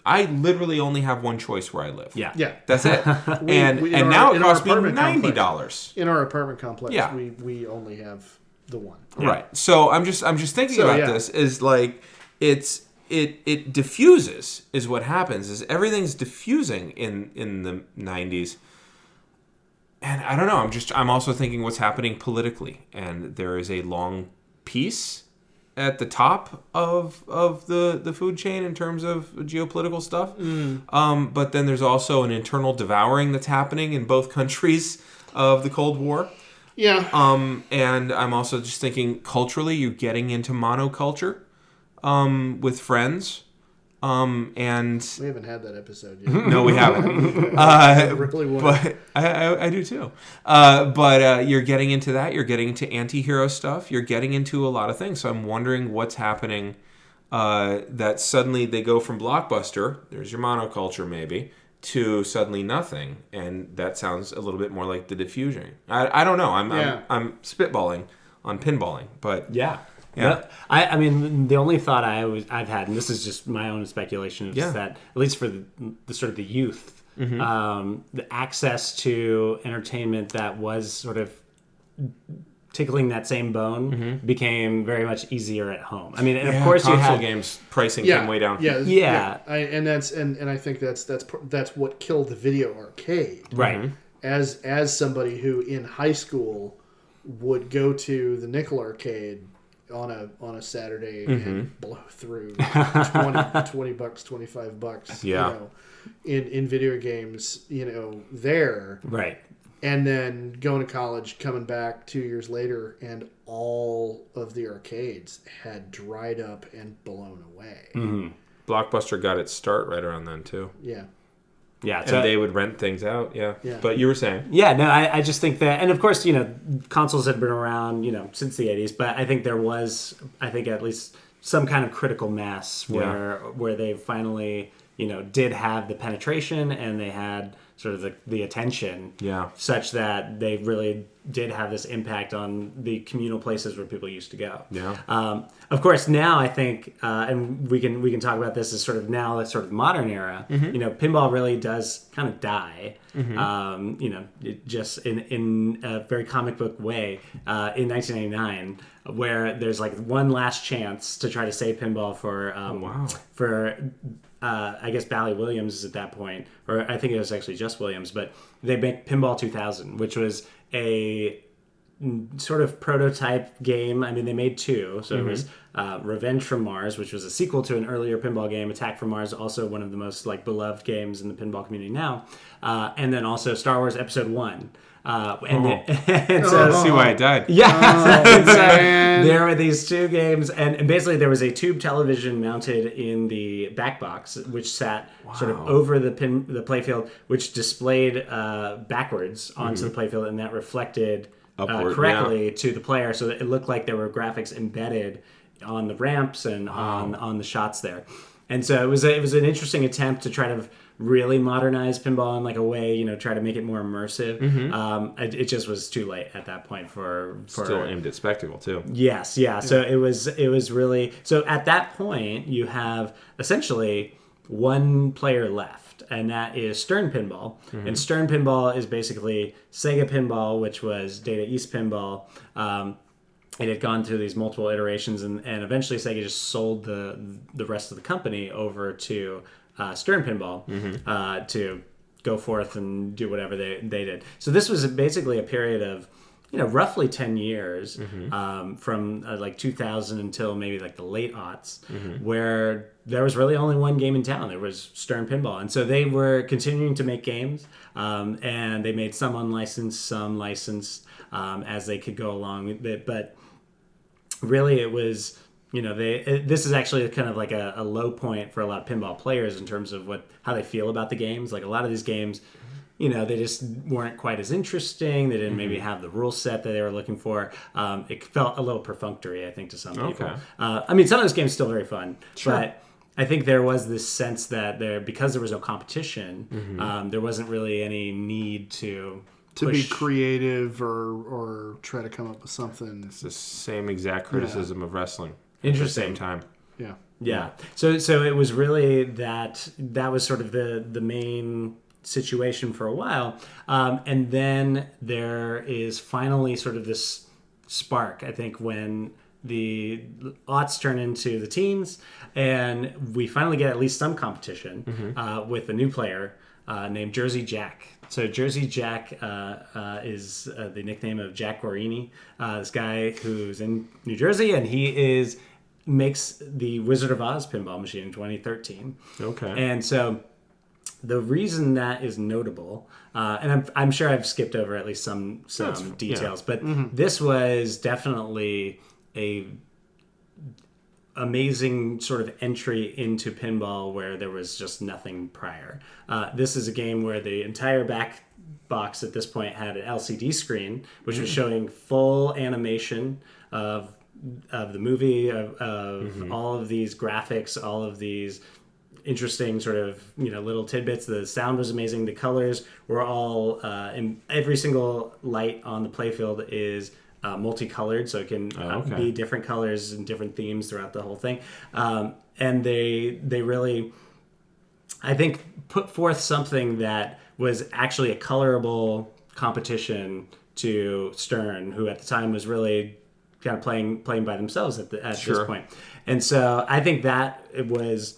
I literally only have one choice where I live. Yeah. That's it. And now it costs me $90. In our apartment complex, Yeah. we only have the one. Right. So I'm just thinking about this is like it diffuses is what happens is everything's diffusing in the 90s. And I don't know, I'm also thinking what's happening politically, and there is a long piece at the top of the food chain in terms of geopolitical stuff. But then there's also an internal devouring that's happening in both countries of the Cold War. Yeah. And I'm also just thinking culturally, you're getting into monoculture with friends. And we haven't had that episode yet. no, we haven't. I really want. But I do too. But you're getting into that. You're getting into anti-hero stuff. You're getting into a lot of things. So I'm wondering what's happening. That suddenly they go from Blockbuster, there's your monoculture maybe, to suddenly nothing, and that sounds a little bit more like the diffusion. I don't know. I'm spitballing on pinballing, but Yeah. Yep. I mean, the only thought I've had, and this is just my own speculation, is that at least for the sort of the youth, the access to entertainment that was sort of tickling that same bone became very much easier at home. I mean, and of course, console games pricing came way down. And I think that's what killed the video arcade. Right. As somebody who in high school would go to the nickel arcade on a Saturday and blow through $20, $25, you know, in video games, you know, there. Right. And then going to college, coming back 2 years later, and all of the arcades had dried up and blown away. Blockbuster got its start right around then, too. Yeah. Yeah, and they would rent things out, But you were saying? Yeah, no, I just think that, and of course, you know, consoles had been around, you know, since the 80s, but I think there was, at least some kind of critical mass where they finally, you know, did have the penetration and they had sort of the attention such that they really did have this impact on the communal places where people used to go. Of course, now I think, and we can talk about this as sort of now, that sort of modern era, you know, pinball really does kind of die, you know, it just in a very comic book way in 1999, where there's like one last chance to try to save pinball for I guess Bally Williams at that point, or I think it was actually just Williams, but they make Pinball 2000, which was a sort of prototype game. I mean, they made two. So it was Revenge from Mars, which was a sequel to an earlier pinball game, Attack from Mars, also one of the most like beloved games in the pinball community now. And then also Star Wars Episode 1. And so, see why I died. Yeah. So there were these two games, and basically there was a tube television mounted in the back box, which sat sort of over the playfield, which displayed backwards onto the playfield, and that reflected upward, correctly to the player, so that it looked like there were graphics embedded on the ramps and on the shots there. And so it was an interesting attempt to try to really modernize pinball in like a way, you know, try to make it more immersive. It just was too late at that point for still aimed at spectacle too. Yes, yeah. So it was really, so at that point you have essentially one player left, and that is Stern Pinball. And Stern Pinball is basically Sega Pinball, which was Data East Pinball. It had gone through these multiple iterations, and eventually Sega just sold the rest of the company over to Stern Pinball to go forth and do whatever they did. So this was basically a period of, you know, roughly 10 years from like 2000 until maybe like the late aughts, where there was really only one game in town. There was Stern Pinball. And so they were continuing to make games, and they made some unlicensed, some licensed as they could go along with it. But really it was, you know, this is actually kind of like a low point for a lot of pinball players in terms of how they feel about the games. Like a lot of these games, you know, they just weren't quite as interesting. They didn't maybe have the rule set that they were looking for. It felt a little perfunctory, I think, to some people. I mean, some of those games are still very fun, but I think there was this sense that because there was no competition, there wasn't really any need to be creative or try to come up with something. It's the same exact criticism of wrestling. Interesting. At the same time. Yeah. So it was really that was sort of the main situation for a while, and then there is finally sort of this spark, I think, when the aughts turn into the teens, and we finally get at least some competition with a new player named Jersey Jack. So Jersey Jack is the nickname of Jack Guarini, this guy who's in New Jersey, and he makes the Wizard of Oz pinball machine in 2013. Okay. And so the reason that is notable, and I'm sure I've skipped over at least some details, but this was definitely a amazing sort of entry into pinball where there was just nothing prior. This is a game where the entire back box at this point had an LCD screen, which was showing full animation of the movie, of all of these graphics, all of these interesting sort of, you know, little tidbits. The sound was amazing. The colors were all, in every single light on the playfield is multicolored, so it can okay. be different colors and different themes throughout the whole thing. And they really, I think, put forth something that was actually a colorable competition to Stern, who at the time was really kind of playing by themselves at this point. And so I think that it was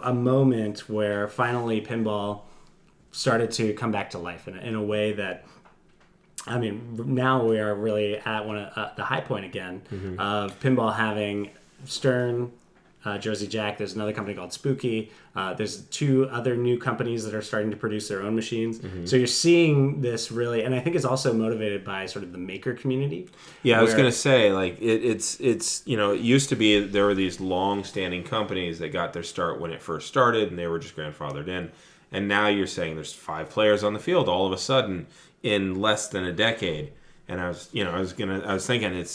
a moment where finally pinball started to come back to life in a way that, I mean, now we are really at one of the high point again of pinball having Stern, Jersey Jack. There's another company called Spooky. There's 2 other new companies that are starting to produce their own machines. So you're seeing this really, and I think it's also motivated by sort of the maker community. Yeah, I was going to say, like, it's it used to be there were these long-standing companies that got their start when it first started, and they were just grandfathered in. And now you're saying there's 5 players on the field all of a sudden in less than a decade. And I was thinking,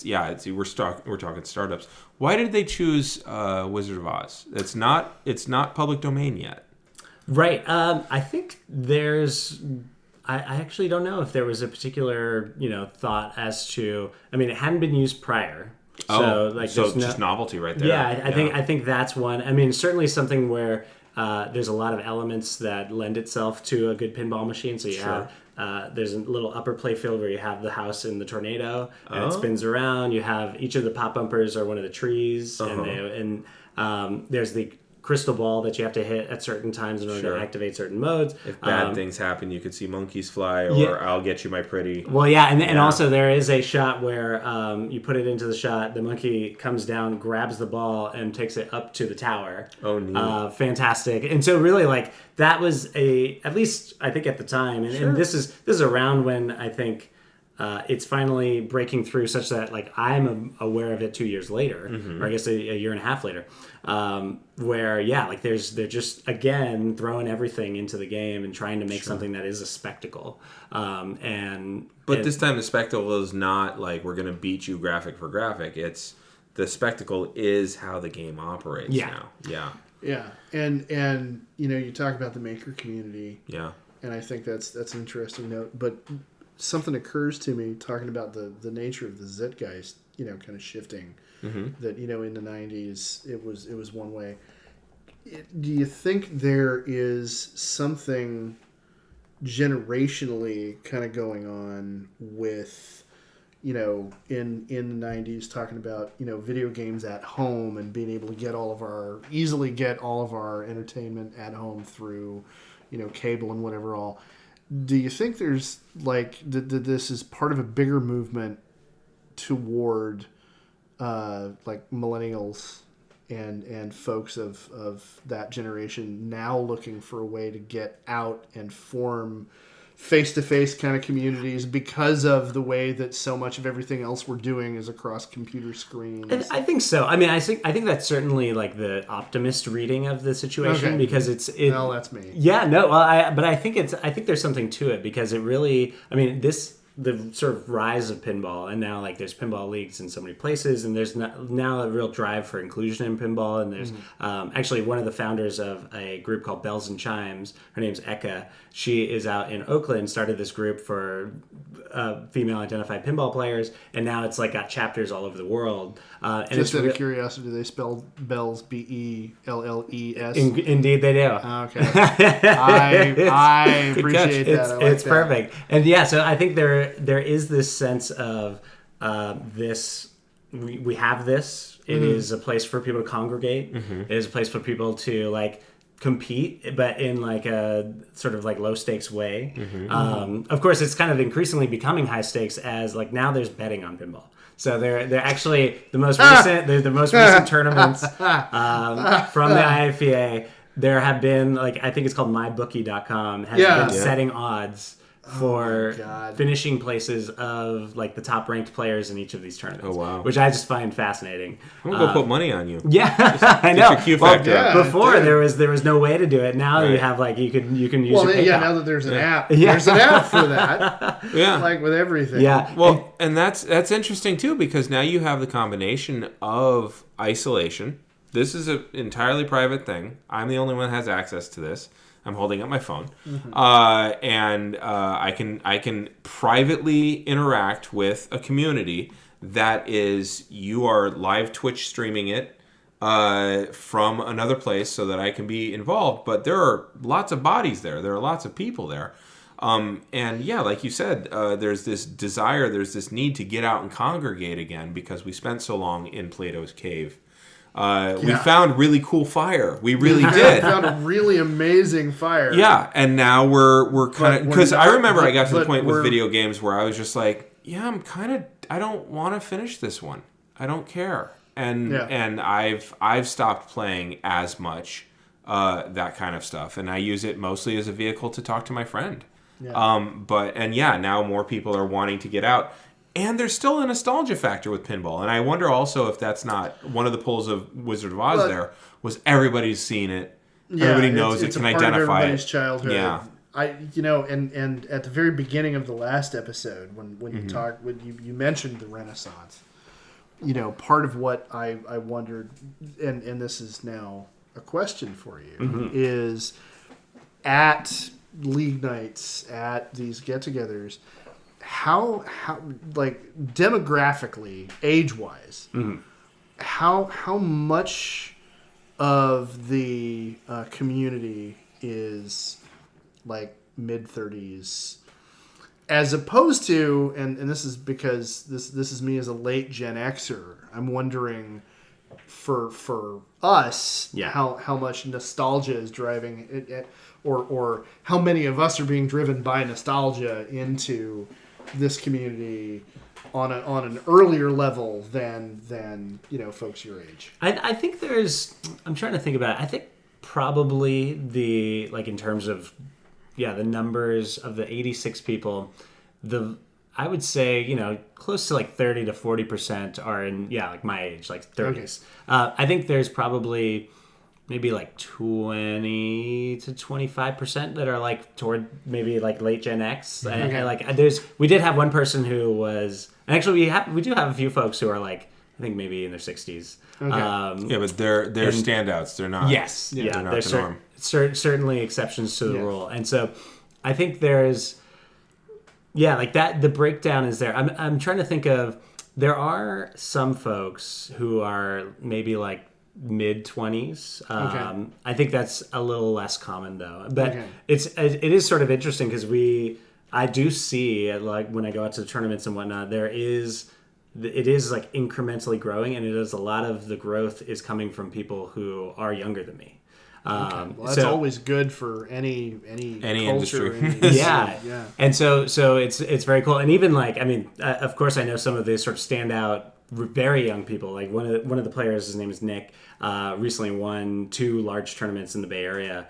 we're talking startups. Why did they choose Wizard of Oz? It's not public domain yet. Right. I think there's. I actually don't know if there was a particular thought as to. I mean, it hadn't been used prior. So just novelty right there. Yeah, I think that's one. I mean, certainly something where there's a lot of elements that lend itself to a good pinball machine. So you have. There's a little upper play field where you have the house in the tornado and it spins around. You have each of the pop bumpers are one of the trees, and there's the crystal ball that you have to hit at certain times in order to activate certain modes. If bad things happen, you could see monkeys fly, or I'll get you my pretty. Well, yeah, and also there is a shot where you put it into the shot, the monkey comes down, grabs the ball, and takes it up to the tower. Oh, neat. Fantastic. And so really, like, that was at least I think at the time, and this is around when I think it's finally breaking through such that, like, I'm aware of it 2 years later, or I guess a year and a half later, where like they're just again throwing everything into the game and trying to make something that is a spectacle. But this time the spectacle is not like we're going to beat you graphic for graphic. It's the spectacle is how the game operates now. Yeah, and you talk about the maker community. Yeah, and I think that's an interesting note, but. Something occurs to me talking about the nature of the Zeitgeist, kind of shifting. That in the 90s it was one way. Do you think there is something generationally kind of going on with in the 90s talking about video games at home and being able to easily get all of our entertainment at home through cable and whatever all. Do you think there's this is part of a bigger movement toward like millennials and folks of that generation now looking for a way to get out and form face-to-face kind of communities because of the way that so much of everything else we're doing is across computer screens? I think so. I mean, I think that's certainly like the optimist reading of the situation because well, that's me. Yeah, no. Well, but I think there's something to it because it really. I mean, the sort of rise of pinball, and now like there's pinball leagues in so many places, and there's now a real drive for inclusion in pinball. And there's actually one of the founders of a group called Bells and Chimes. Her name's Eka. She is out in Oakland, started this group for female identified pinball players, and now it's like got chapters all over the world. And just out of curiosity, do they spell Bells Belles? Indeed, they do. Okay, I appreciate that. It's perfect, and yeah, so I think there is this sense of this. We have this. It is a place for people to congregate. It is a place for people to like compete, but in like a sort of like low stakes way. Of course, it's kind of increasingly becoming high stakes as like now there's betting on pinball. So they're actually the most recent tournaments from the IFPA. There have been like I think it's called mybookie.com has been setting odds for finishing places of like the top ranked players in each of these tournaments. Oh wow! Which I just find fascinating. I'm gonna go put money on you. Yeah, I know. Your Q factor. Before there was no way to do it. Now you have like you can use. Your PayPal. Now that there's an app, there's an app for that. Like with everything. Yeah. Well, and that's interesting too because now you have the combination of isolation. This is an entirely private thing. I'm the only one that has access to this. I'm holding up my phone, and I can privately interact with a community that is, you are live Twitch streaming it from another place so that I can be involved. But there are lots of bodies there. There are lots of people there. And yeah, like you said, there's this desire, there's this need to get out and congregate again because we spent so long in Plato's cave. We found really cool fire. We really did. Found a really amazing fire. Yeah, and now we're kind of, because I remember I got to the point with we're- video games where I was just like, yeah, I don't want to finish this one. I don't care. And I've stopped playing as much that kind of stuff, and I use it mostly as a vehicle to talk to my friend. Yeah. Now more people are wanting to get out. And there's still a nostalgia factor with pinball. And I wonder also if that's not one of the pulls of Wizard of Oz was everybody's seen it. Everybody knows it, can identify everybody's it. Childhood. Yeah. And at the very beginning of the last episode, when you talked, when you mentioned the Renaissance, part of what I wondered, and this is now a question for you, is at league nights, at these get-togethers, how like demographically, age-wise, how much of the community is like mid-30s, as opposed to, and this is because this is me as a late Gen Xer, I'm wondering for us how much nostalgia is driving it, or how many of us are being driven by nostalgia into this community on an earlier level than folks your age. I think I'm trying to think about it. I think probably in terms of the numbers of the 86 people, I would say close to like 30 to 40% are in like my age, like 30s. Okay. I think there's probably maybe like 20 to 25% that are like toward maybe like late Gen X. Okay. We did have one person who was, and actually we do have a few folks who are like, I think maybe in their 60s. Okay. But they're standouts. They're not. Yes. They're not the norm. Certainly exceptions to the rule. And so I think there's, like that, the breakdown is there. I'm trying to think of, there are some folks who are maybe like mid-20s. I think that's a little less common though. But it is sort of interesting because I do see, like when I go out to the tournaments and whatnot, it is like incrementally growing, and a lot of the growth is coming from people who are younger than me. Well, that's always good for any culture, industry. Yeah. And so it's very cool. And even like, I mean, of course I know some of these sort of standout very young people. Like one of the players, his name is Nick, recently won 2 large tournaments in the Bay Area,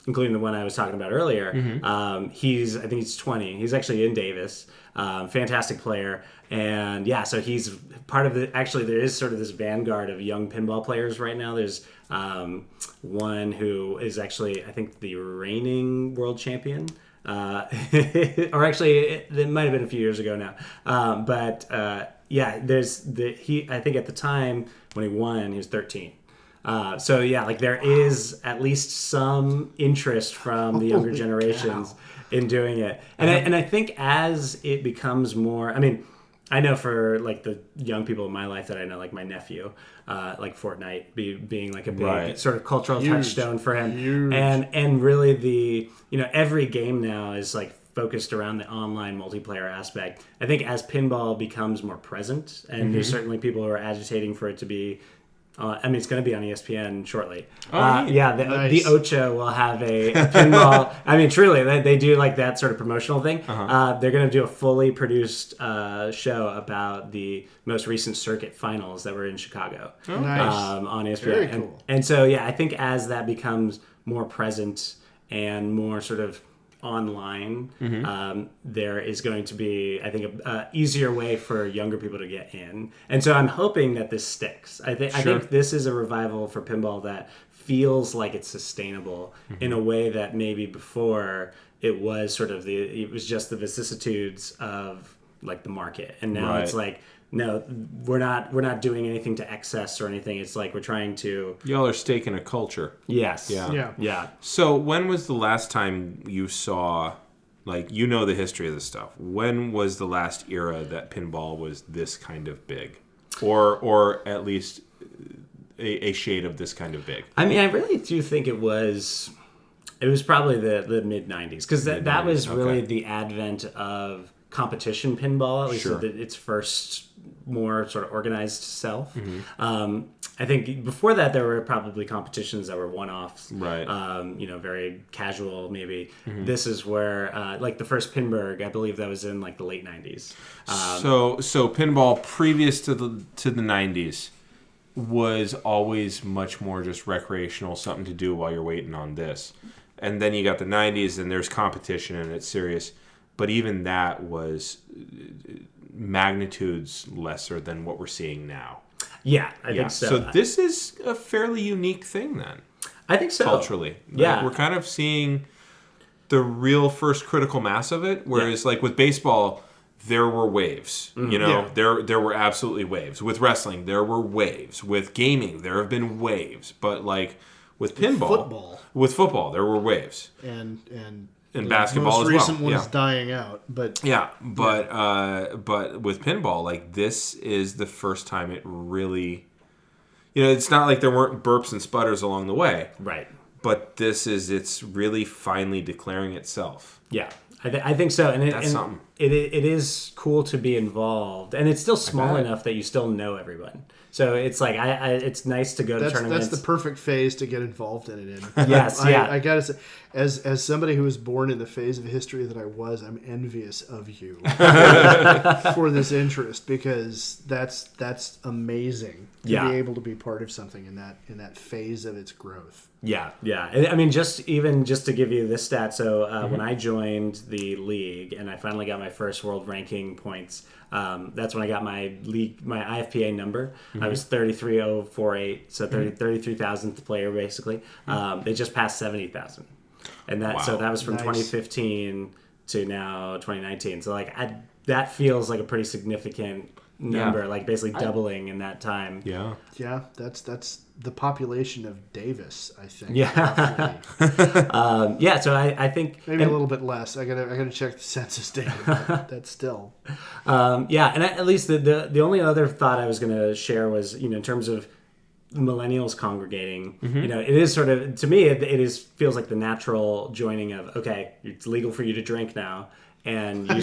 including the one I was talking about earlier. I think he's 20. He's actually in Davis. Fantastic player. And so he's part of actually there is sort of this vanguard of young pinball players right now. There's one who is actually, I think, the reigning world champion. Or actually, it might have been a few years ago now. There's I think at the time when he won, he was 13. Like there is at least some interest from the younger generations in doing it. And I think as it becomes more, I mean, I know for like the young people in my life that I know, like my nephew, like Fortnite being like a big sort of cultural touchstone for him. Huge. And really every game now is like focused around the online multiplayer aspect. I think as pinball becomes more present, and there's certainly people who are agitating for it to be, it's going to be on ESPN shortly. The Ocho will have a pinball. I mean, truly, they do like that sort of promotional thing. They're going to do a fully produced show about the most recent circuit finals that were in Chicago on ESPN. Very cool. And so, I think as that becomes more present and more sort of online, there is going to be, I think, a easier way for younger people to get in. And so I'm hoping that this sticks. I think this is a revival for pinball that feels like it's sustainable in a way that maybe before it was sort of it was just the vicissitudes of like the market, and now Right. it's like, no, we're not doing anything to excess or anything. It's like we're trying to. Y'all are staking a culture. Yes. Yeah. Yeah. So when was the last time you saw, like, you know the history of this stuff? When was the last era that pinball was this kind of big, or at least a shade of this kind of big? I mean, I really do think it was probably the mid '90s, because that was really okay. the advent of competition pinball, at least Sure. its first more sort of organized self. Mm-hmm. I think before that there were probably competitions that were one-offs, Right. Very casual maybe. Mm-hmm. This is where like the first Pinburg, I believe that was in like the late '90s. So pinball previous to the 90s was always much more just recreational, something to do while you're waiting on this. And then you got the 90s and there's competition and it's serious. But even that was magnitudes lesser than what we're seeing now. Yeah, I think so. So this is a fairly unique thing then, I think so. culturally. Yeah. We're kind of seeing the real first critical mass of it, whereas like with baseball, there were waves. You know, there were absolutely waves. With wrestling, there were waves. With gaming, there have been waves. But like with pinball, with football, there were waves. And In the basketball most as well. recent one Yeah. is dying out, but But with pinball, like this is the first time it really, it's not like there weren't burps and sputters along the way, Right. but it's really finally declaring itself. Yeah, I think so, and That's something. It is cool to be involved, and it's still small bet. enough that you still know everyone. So it's like it's nice to go to tournaments. that's the perfect phase to get involved in it in. Yes, yeah. I gotta say, as somebody who was born in the phase of history that I was, I'm envious of you for this interest, because that's amazing to Yeah. be able to be part of something in that phase of its growth. Yeah. I mean, just to give you this stat. So when I joined the league and I finally got my first world ranking points, that's when I got my IFPA number. I was 33,048, so 33,000th player basically. They just passed 70,000, and so that was from Nice. 2015 to now 2019. So like that feels like a pretty significant number, like basically doubling in that time. Yeah. Yeah, that's the population of Davis, I think. Yeah. roughly. Yeah. So I think Maybe a little bit less. I gotta check the census data. But that's still. Yeah, and at least the only other thought I was going to share was, in terms of millennials congregating, it is sort of, to me, it feels like the natural joining of, okay, it's legal for you to drink now, and you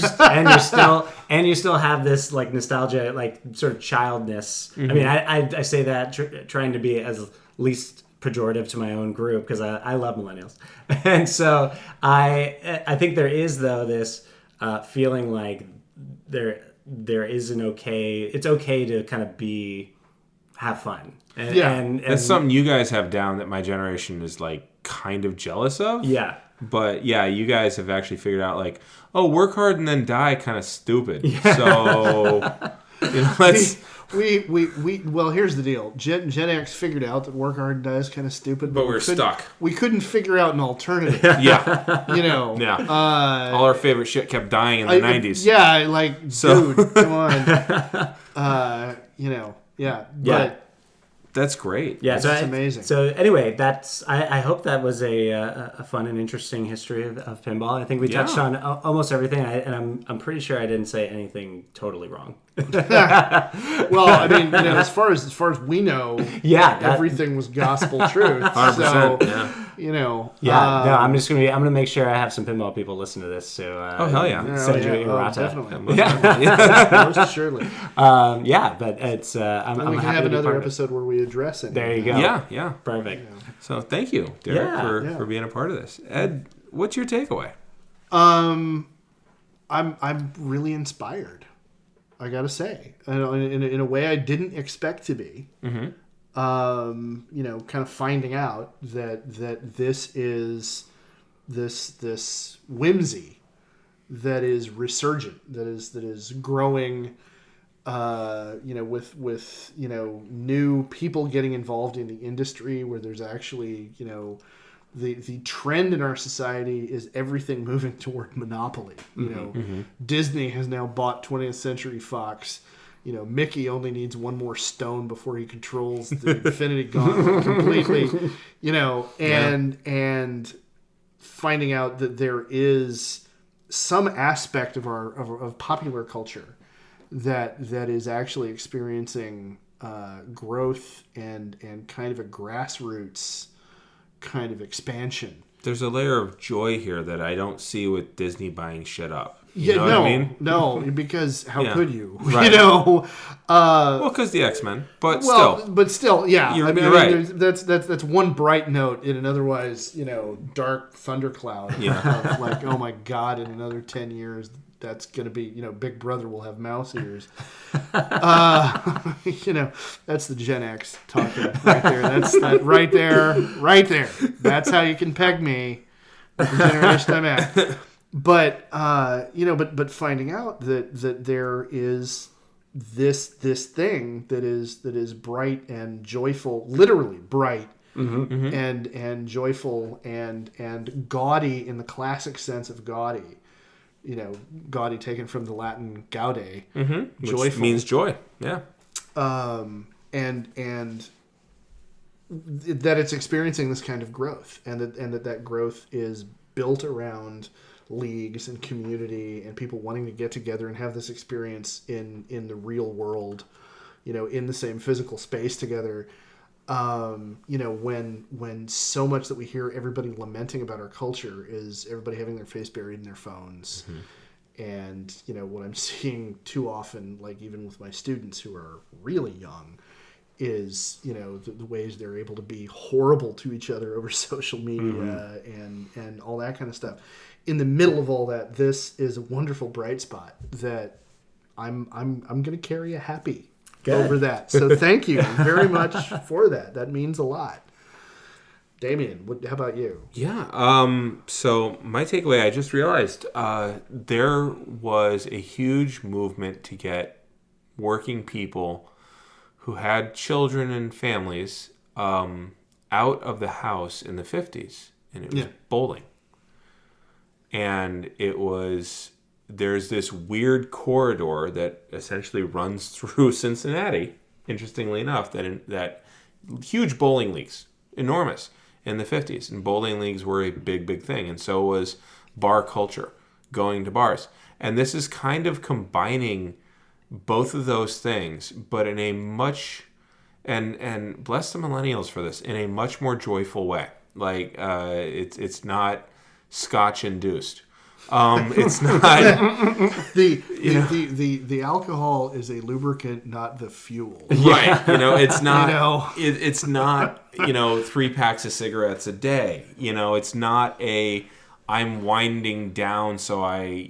still have this like nostalgia, like sort of childness. I mean, I say that trying to be as least pejorative to my own group, because I love millennials, and so I think there is though this feeling like there is it's okay to kind of have fun. And That's something you guys have down that my generation is like kind of jealous of. Yeah. But yeah, you guys have actually figured out like, oh, work hard and then die, kind of stupid. Yeah. So let's. We well, here's the deal. Gen X figured out that work hard and die is kind of stupid, But we're stuck. We couldn't figure out an alternative. Yeah. Yeah. All our favorite shit kept dying in the 90s. Yeah, like, dude, come on. Yeah. But That's great. Yeah, that's amazing. So anyway, I hope that was a fun and interesting history of pinball. I think we touched on almost everything, and I'm pretty sure I didn't say anything totally wrong. Well, I mean, as far as we know, everything was gospel truth. 100%. So, No, I'm gonna make sure I have some pinball people listen to this. So hell yeah. Send you errata. Definitely. Yeah. Most assuredly. But it's I'm We can happy have to be another part of it. episode where we address it. There you go. Yeah. Perfect. So thank you, Derek, Yeah. for being a part of this. Ed, what's your takeaway? I'm really inspired, I gotta say, in a way I didn't expect to be. Mm-hmm. Kind of finding out that this is this whimsy that is resurgent, that is growing. With new people getting involved in the industry, where there's actually the trend in our society is everything moving toward monopoly. You know, Disney has now bought 20th Century Fox. You know, Mickey only needs one more stone before he controls the Infinity Gauntlet completely. You know, and finding out that there is some aspect of popular culture that is actually experiencing growth and kind of a grassroots kind of expansion. There's a layer of joy here that I don't see with Disney buying shit up. You know what I mean? No, because how could you? Right. You know, well, because the X-Men, but still, yeah. You're right. That's one bright note in an otherwise, you know, dark thundercloud. Yeah. Of like, oh my God, in another 10 years, that's going to be, you know, Big Brother will have mouse ears. You know, that's the Gen X talking right there. That's that right there. That's how you can peg me with the generation I'm at. But you know, but finding out that there is this thing that is bright and joyful, literally bright and joyful and gaudy in the classic sense of gaudy. You know, gaudy taken from the Latin gaude, joyful, which means joy. Yeah. And that it's experiencing this kind of growth, and that growth is built around leagues and community and people wanting to get together and have this experience in the real world, you know, in the same physical space together. You know, when so much that we hear everybody lamenting about our culture is everybody having their face buried in their phones. And, you know, what I'm seeing too often, like even with my students who are really young, is, you know, the ways they're able to be horrible to each other over social media and all that kind of stuff. In the middle of all that, this is a wonderful bright spot that I'm going to carry a happy over that. So thank you very much for that. That means a lot. Damian, how about you? Yeah. So my takeaway, I just realized there was a huge movement to get working people who had children and families out of the house in the 50s. And it was bowling. And there's this weird corridor that essentially runs through Cincinnati, interestingly enough, that huge bowling leagues, enormous, in the 50s. And bowling leagues were a big, big thing. And so was bar culture, going to bars. And this is kind of combining both of those things, but in a much, and bless the millennials for this, in a much more joyful way. Like, it's not Scotch induced. It's not the alcohol is a lubricant, not the fuel. Right. You know, it's not. You know. It's not. You know, 3 packs of cigarettes a day. You know, it's not I'm winding down so I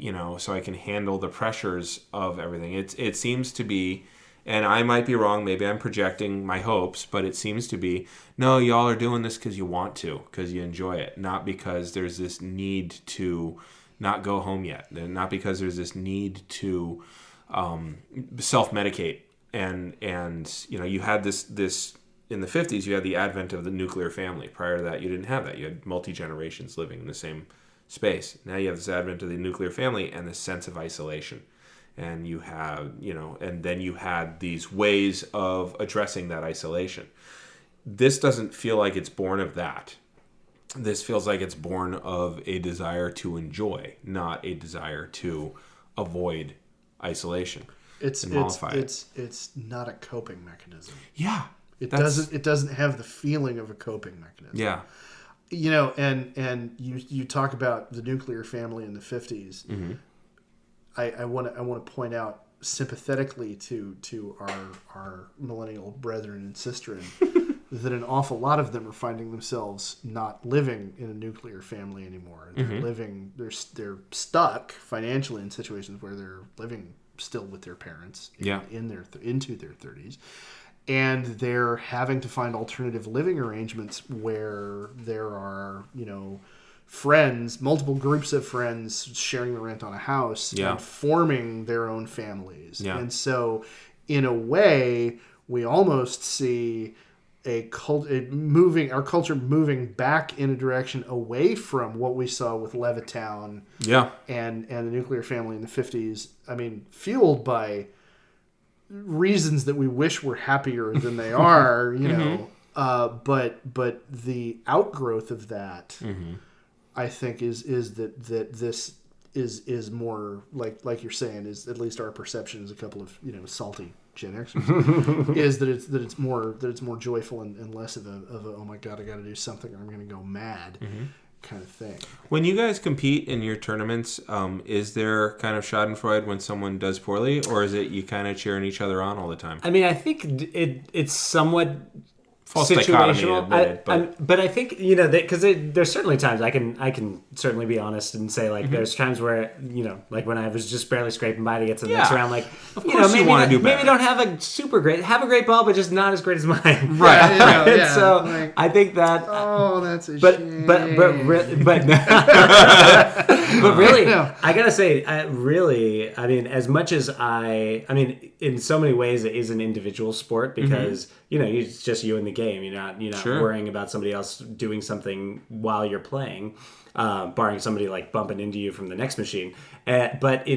can handle the pressures of everything. It seems to be, and I might be wrong. Maybe I'm projecting my hopes, but it seems to be, no, y'all are doing this because you want to, because you enjoy it, not because there's this need to not go home yet, and not because there's this need to self-medicate. And you know, you had this in the 50s. You had the advent of the nuclear family. Prior to that, you didn't have that. You had multi-generations living in the same space. Now you have this advent of the nuclear family and this sense of isolation. And you have, you know, and then you had these ways of addressing that isolation. This doesn't feel like it's born of that. This feels like it's born of a desire to enjoy, not a desire to avoid isolation. It's not a coping mechanism. Yeah. It doesn't have the feeling of a coping mechanism. Yeah. You know, and you talk about the nuclear family in the 50s. Mm-hmm. I want to point out sympathetically to our millennial brethren and sistren that an awful lot of them are finding themselves not living in a nuclear family anymore. They're they're stuck financially in situations where they're living still with their parents into their 30s. And they're having to find alternative living arrangements where there are, you know, friends, multiple groups of friends sharing the rent on a house and forming their own families. Yeah. And so, in a way, we almost see our culture moving back in a direction away from what we saw with Levittown, and the nuclear family in the 50s. I mean, fueled by reasons that we wish were happier than they are, you know. But the outgrowth of that, I think, is that this is more like you're saying, is at least our perception as a couple of salty Gen Xers is that it's more joyful and less of a oh my god, I got to do something or I'm going to go mad kind of thing. When you guys compete in your tournaments, is there kind of Schadenfreude when someone does poorly, or is it you kind of cheering each other on all the time? I mean, I think it's somewhat false dichotomy admitted, but I think because there's certainly times I can certainly be honest and say like there's times where like when I was just barely scraping by to get to the next round, like of course you want to do better. Maybe don't have have a great ball, but just not as great as mine. Right. So like, I think that that's a shame. But really, I gotta say, I mean, as much as I mean, in so many ways, it is an individual sport because it's just you in the game. You're not worrying about somebody else doing something while you're playing, barring somebody like bumping into you from the next machine. But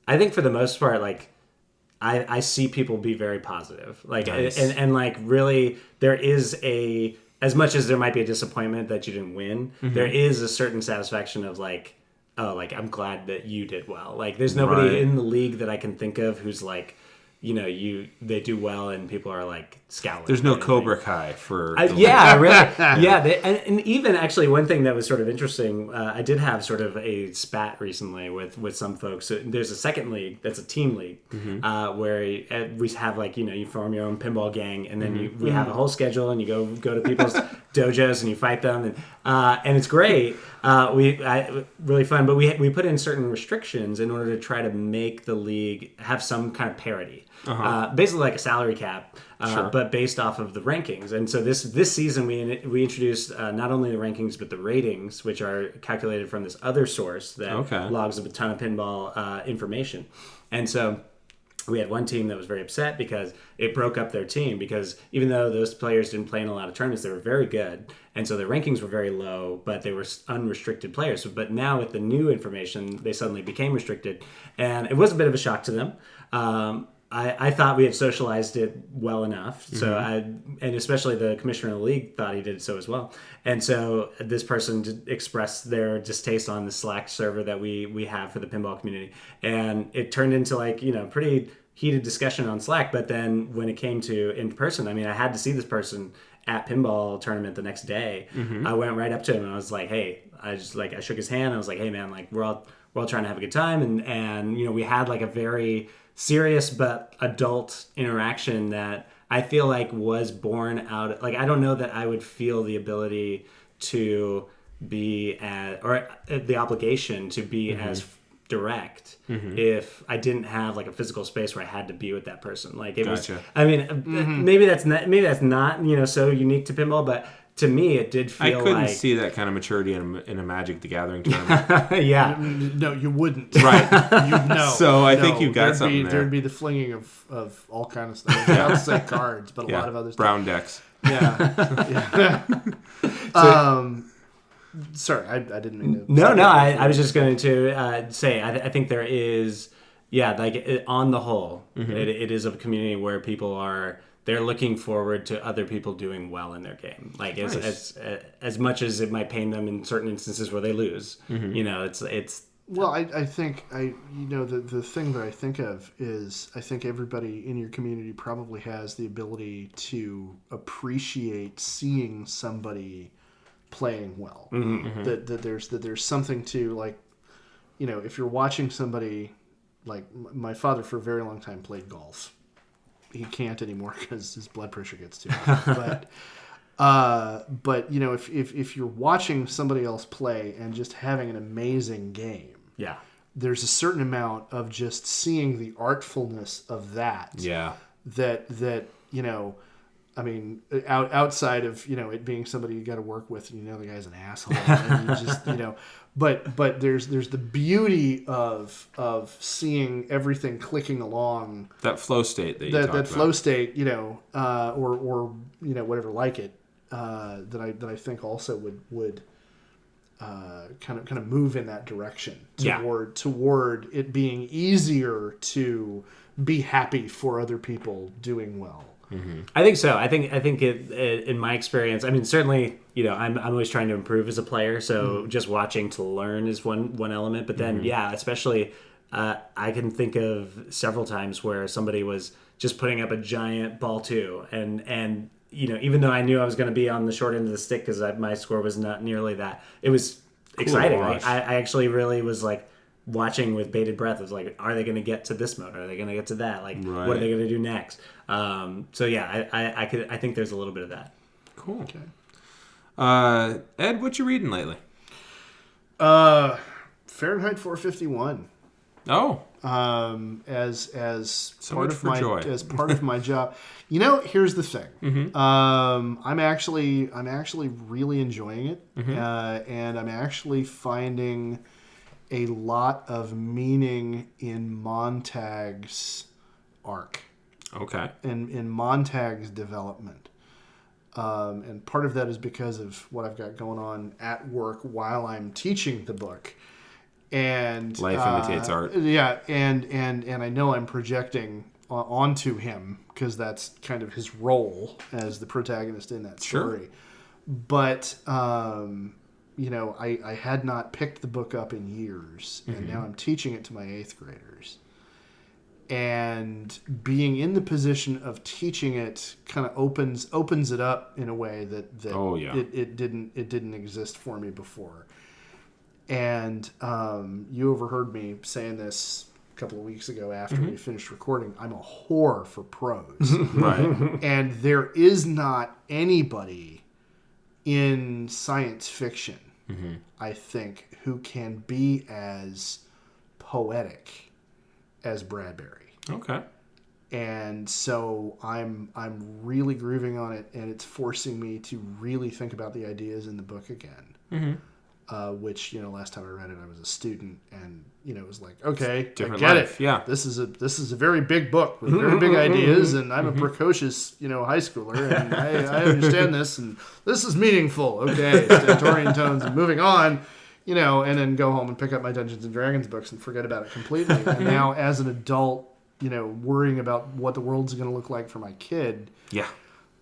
I think for the most part, like I see people be very positive, like nice. and like really there is as much as there might be a disappointment that you didn't win, there is a certain satisfaction of like, oh, like I'm glad that you did well. Like there's nobody in the league that I can think of who's like, they do well and people are like scowling. There's no Cobra Kai for really. And even actually one thing that was sort of interesting, I did have sort of a spat recently with some folks. So there's a second league that's a team league where we have like you form your own pinball gang and then we have a whole schedule and you go to people's dojos and you fight them and it's great. Really fun, but we put in certain restrictions in order to try to make the league have some kind of parity. Basically like a salary cap, but based off of the rankings. And so this season we introduced not only the rankings but the ratings, which are calculated from this other source that logs a ton of pinball information. And so we had one team that was very upset because it broke up their team because even though those players didn't play in a lot of tournaments, they were very good. And so their rankings were very low, but they were unrestricted players. But now with the new information, they suddenly became restricted. And it was a bit of a shock to them. I thought we had socialized it well enough. So and especially the commissioner of the league thought he did so as well. And so this person expressed their distaste on the Slack server that we have for the pinball community. And it turned into like, pretty heated discussion on Slack. But then when it came to in person, I mean, I had to see this person at pinball tournament the next day. I went right up to him and I was like, hey, I shook his hand. I was like, hey man, like we're all trying to have a good time. And we had like a very serious but adult interaction that I feel like was born out. Like I don't know that I would feel the ability to be or the obligation to be as direct if I didn't have like a physical space where I had to be with that person. Like it was. I mean, maybe that's not so unique to pinball, but to me, it did feel like... I couldn't see that kind of maturity in a Magic the Gathering tournament. Yeah. No, you wouldn't. Right. So I think you got something there. There'd be the flinging of all kind of stuff. I would say cards, but a lot of other stuff. Brown decks. Yeah. Sorry, I didn't mean to... No, I was just going to say, I think there is... Yeah, like on the whole, it is a community where people are... They're looking forward to other people doing well in their game. Like as much as it might pain them in certain instances where they lose. It's. Well, I think the thing that I think of is I think everybody in your community probably has the ability to appreciate seeing somebody playing well. That there's something to like, if you're watching somebody like my father for a very long time played golf. He can't anymore because his blood pressure gets too high. But if you're watching somebody else play and just having an amazing game, there's a certain amount of just seeing the artfulness of that. Yeah. That I mean, outside of, it being somebody you got to work with, and the guy's an asshole, and you just, but there's the beauty of seeing everything clicking along. That flow state that flow state, or whatever like it, that I think also would kind of move in that direction toward it being easier to be happy for other people doing well. Mm-hmm. I think so. I think it in my experience. I mean, certainly, I'm always trying to improve as a player. So just watching to learn is one element. But then, especially, I can think of several times where somebody was just putting up a giant ball two, and even though I knew I was going to be on the short end of the stick because my score was not nearly that, it was exciting. I actually really was like watching with bated breath. It was like, are they going to get to this mode? Are they going to get to that? Like, right. What are they going to do next? So yeah, I think there's a little bit of that. Cool. Okay. Ed, what you reading lately? Fahrenheit 451. Oh. As so part much of for my joy. As part of my job. Here's the thing. Mm-hmm. I'm actually really enjoying it, and I'm actually finding a lot of meaning in Montag's arc. Okay. And in Montag's development. And part of that is because of what I've got going on at work while I'm teaching the book. And life imitates art. Yeah, and I know I'm projecting onto him because that's kind of his role as the protagonist in that story. Sure. But I had not picked the book up in years, and now I'm teaching it to my 8th graders. And being in the position of teaching it kind of opens it up in a way that it didn't exist for me before. And you overheard me saying this a couple of weeks ago after we finished recording. I'm a whore for prose. Right. And there is not anybody in science fiction, I think, who can be as poetic as Bradbury. Okay. And so I'm really grooving on it, and it's forcing me to really think about the ideas in the book again. Which, last time I read it, I was a student, and it was like, okay, Different I get life. it. Yeah. This is a very big book with very big ideas, and I'm a precocious, high schooler, and I understand this, and this is meaningful. Okay, stentorian tones, and moving on, and then go home and pick up my Dungeons and Dragons books and forget about it completely. And now, as an adult, worrying about what the world's going to look like for my kid. Yeah.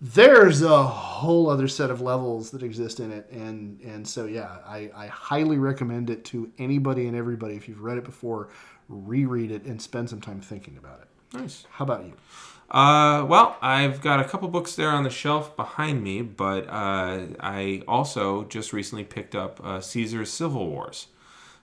There's a whole other set of levels that exist in it, and so yeah, I highly recommend it to anybody and everybody. If you've read it before, reread it and spend some time thinking about it. Nice. How about you? Well, I've got a couple books there on the shelf behind me, but I also just recently picked up Caesar's Civil Wars.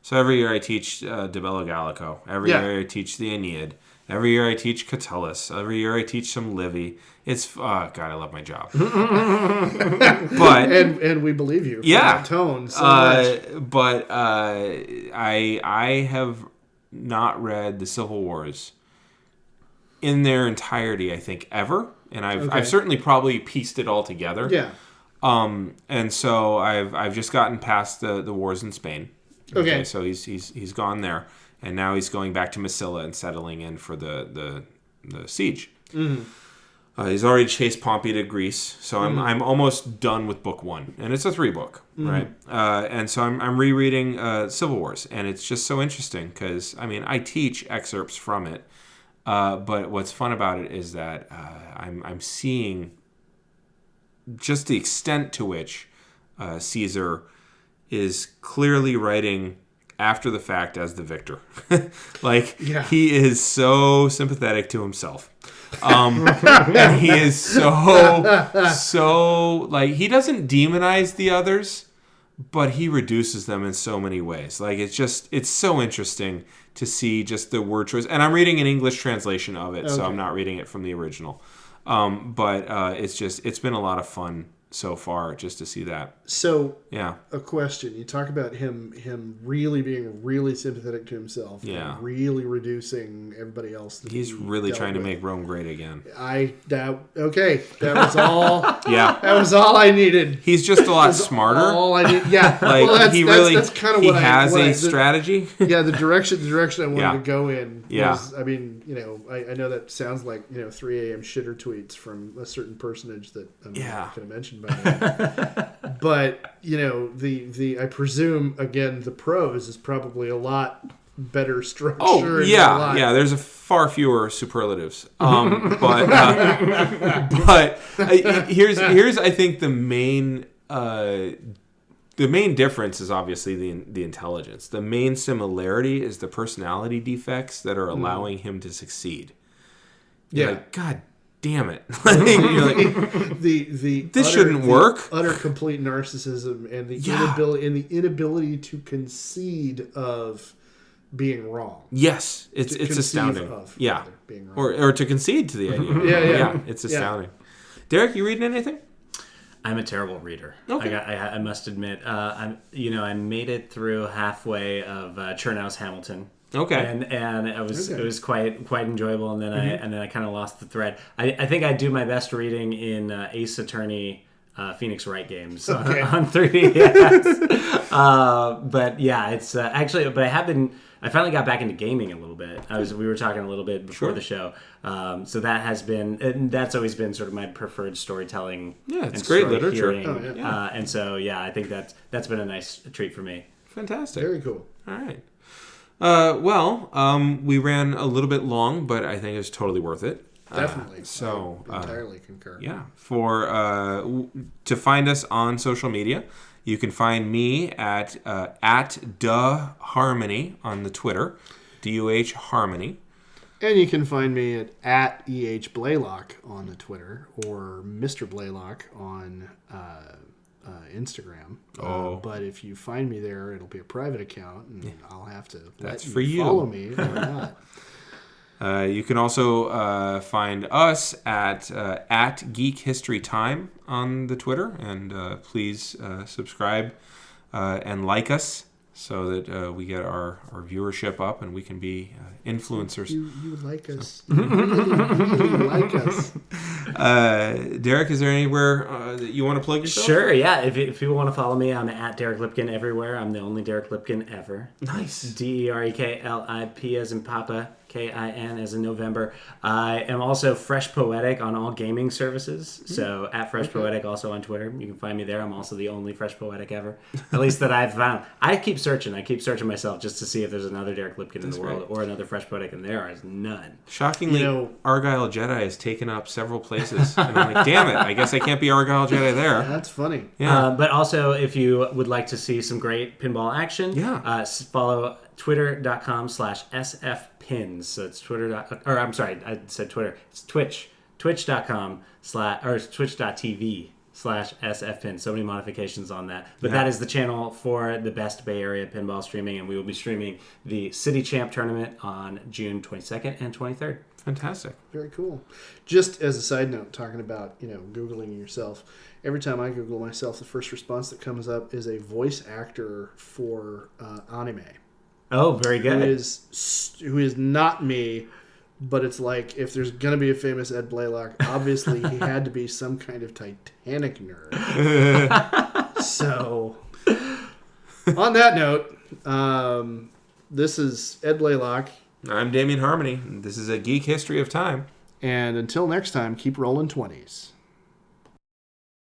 So every year I teach De Bello Gallico. Every year I teach the Aeneid. Every year I teach Catullus. Every year I teach some Livy. It's God, I love my job. But and we believe you. For that tone. So much. But I have not read the Civil Wars in their entirety, I think, ever. And I've certainly probably pieced it all together. Yeah. And so I've just gotten past the wars in Spain. Okay. So he's gone there, and now he's going back to Massila and settling in for the siege. Mm-hmm. He's already chased Pompey to Greece, so I'm almost done with book 1, and it's a 3-book, right? And so I'm rereading Civil Wars, and it's just so interesting because I teach excerpts from it, but what's fun about it is that I'm seeing just the extent to which Caesar is clearly writing after the fact as the victor. He is so sympathetic to himself. And he is so he doesn't demonize the others, but he reduces them in so many ways. It's so interesting to see just the word choice. And I'm reading an English translation of it, so I'm not reading it from the original. But it's been a lot of fun so far just to see that. So, Yeah. a question. You talk about him really being really sympathetic to himself. Yeah. And really reducing everybody else. He's really trying to make Rome great again. That was all. Yeah. That was all I needed. He's just a lot smarter. All I need. Yeah. Like that's kind of he what has I a strategy. Yeah, the direction I wanted to go in. Yeah. Was, I mean, I know that sounds like 3 a.m. shitter tweets from a certain personage that I'm not going to mention by name. But I presume again the prose is probably a lot better structure. Oh yeah. There's a far fewer superlatives. But here's I think the main difference is obviously the intelligence. The main similarity is the personality defects that are allowing him to succeed. You're like, God damn it! You're like, this shouldn't work. Utter complete narcissism and the inability to concede of being wrong. Yes, it's astounding. Being wrong. Or to concede to the idea. Yeah, it's astounding. Derek, you reading anything? I'm a terrible reader. Okay. I must admit. I made it through halfway of Chernow's Hamilton. Okay. And it was quite enjoyable, and then I kind of lost the thread. I think I do my best reading in Ace Attorney Phoenix Wright games on 3DS. But yeah, it's actually. But I finally got back into gaming a little bit. We were talking a little bit before the show. So that has been, and that's always been sort of my preferred storytelling. Yeah, it's great literature. And so I think that's been a nice treat for me. Fantastic. Very cool. All right. We ran a little bit long, but I think it was totally worth it. Definitely. I entirely concur. Yeah. To find us on social media, you can find me at @DuhHarmony on the Twitter, DUH Harmony. And you can find me at EH Blaylock on the Twitter or Mr. Blaylock on Instagram. But if you find me there, it'll be a private account, and I'll have to let you follow me or not. You can also find us at Geek History Time on the Twitter, and please subscribe and like us so that we get our viewership up and we can be influencers. You like us. You really like us. Derek, is there anywhere that you want to plug yourself? Sure, yeah. If people want to follow me, I'm at Derek Lipkin everywhere. I'm the only Derek Lipkin ever. Nice. DEREKLIP as in Papa, KIN as in November. I am also Fresh Poetic on all gaming services. So at Fresh Poetic, also on Twitter. You can find me there. I'm also the only Fresh Poetic ever. At least that I've found. I keep searching myself just to see if there's another Derek Lipkin in the world or another Fresh Poetic, and there is none. Shockingly, Argyle Jedi has taken up several places. And I'm like, damn it, I guess I can't be Argyle Jedi there. That's funny. Yeah. But also, if you would like to see some great pinball action, follow twitter.com/sfpins. So it's it's Twitch. Twitch.com/twitch.tv/sfpins. So many modifications on that. But that is the channel for the best Bay Area pinball streaming, and we will be streaming the City Champ Tournament on June 22nd and 23rd. Fantastic. Very cool. Just as a side note, talking about, Googling yourself, every time I Google myself, the first response that comes up is a voice actor for anime. Oh, very good. Who is not me, but it's like, if there's going to be a famous Ed Blaylock, obviously he had to be some kind of Titanic nerd. So, on that note, this is Ed Blaylock. I'm Damian Harmony. This is a Geek History of Time. And until next time, keep rolling 20s.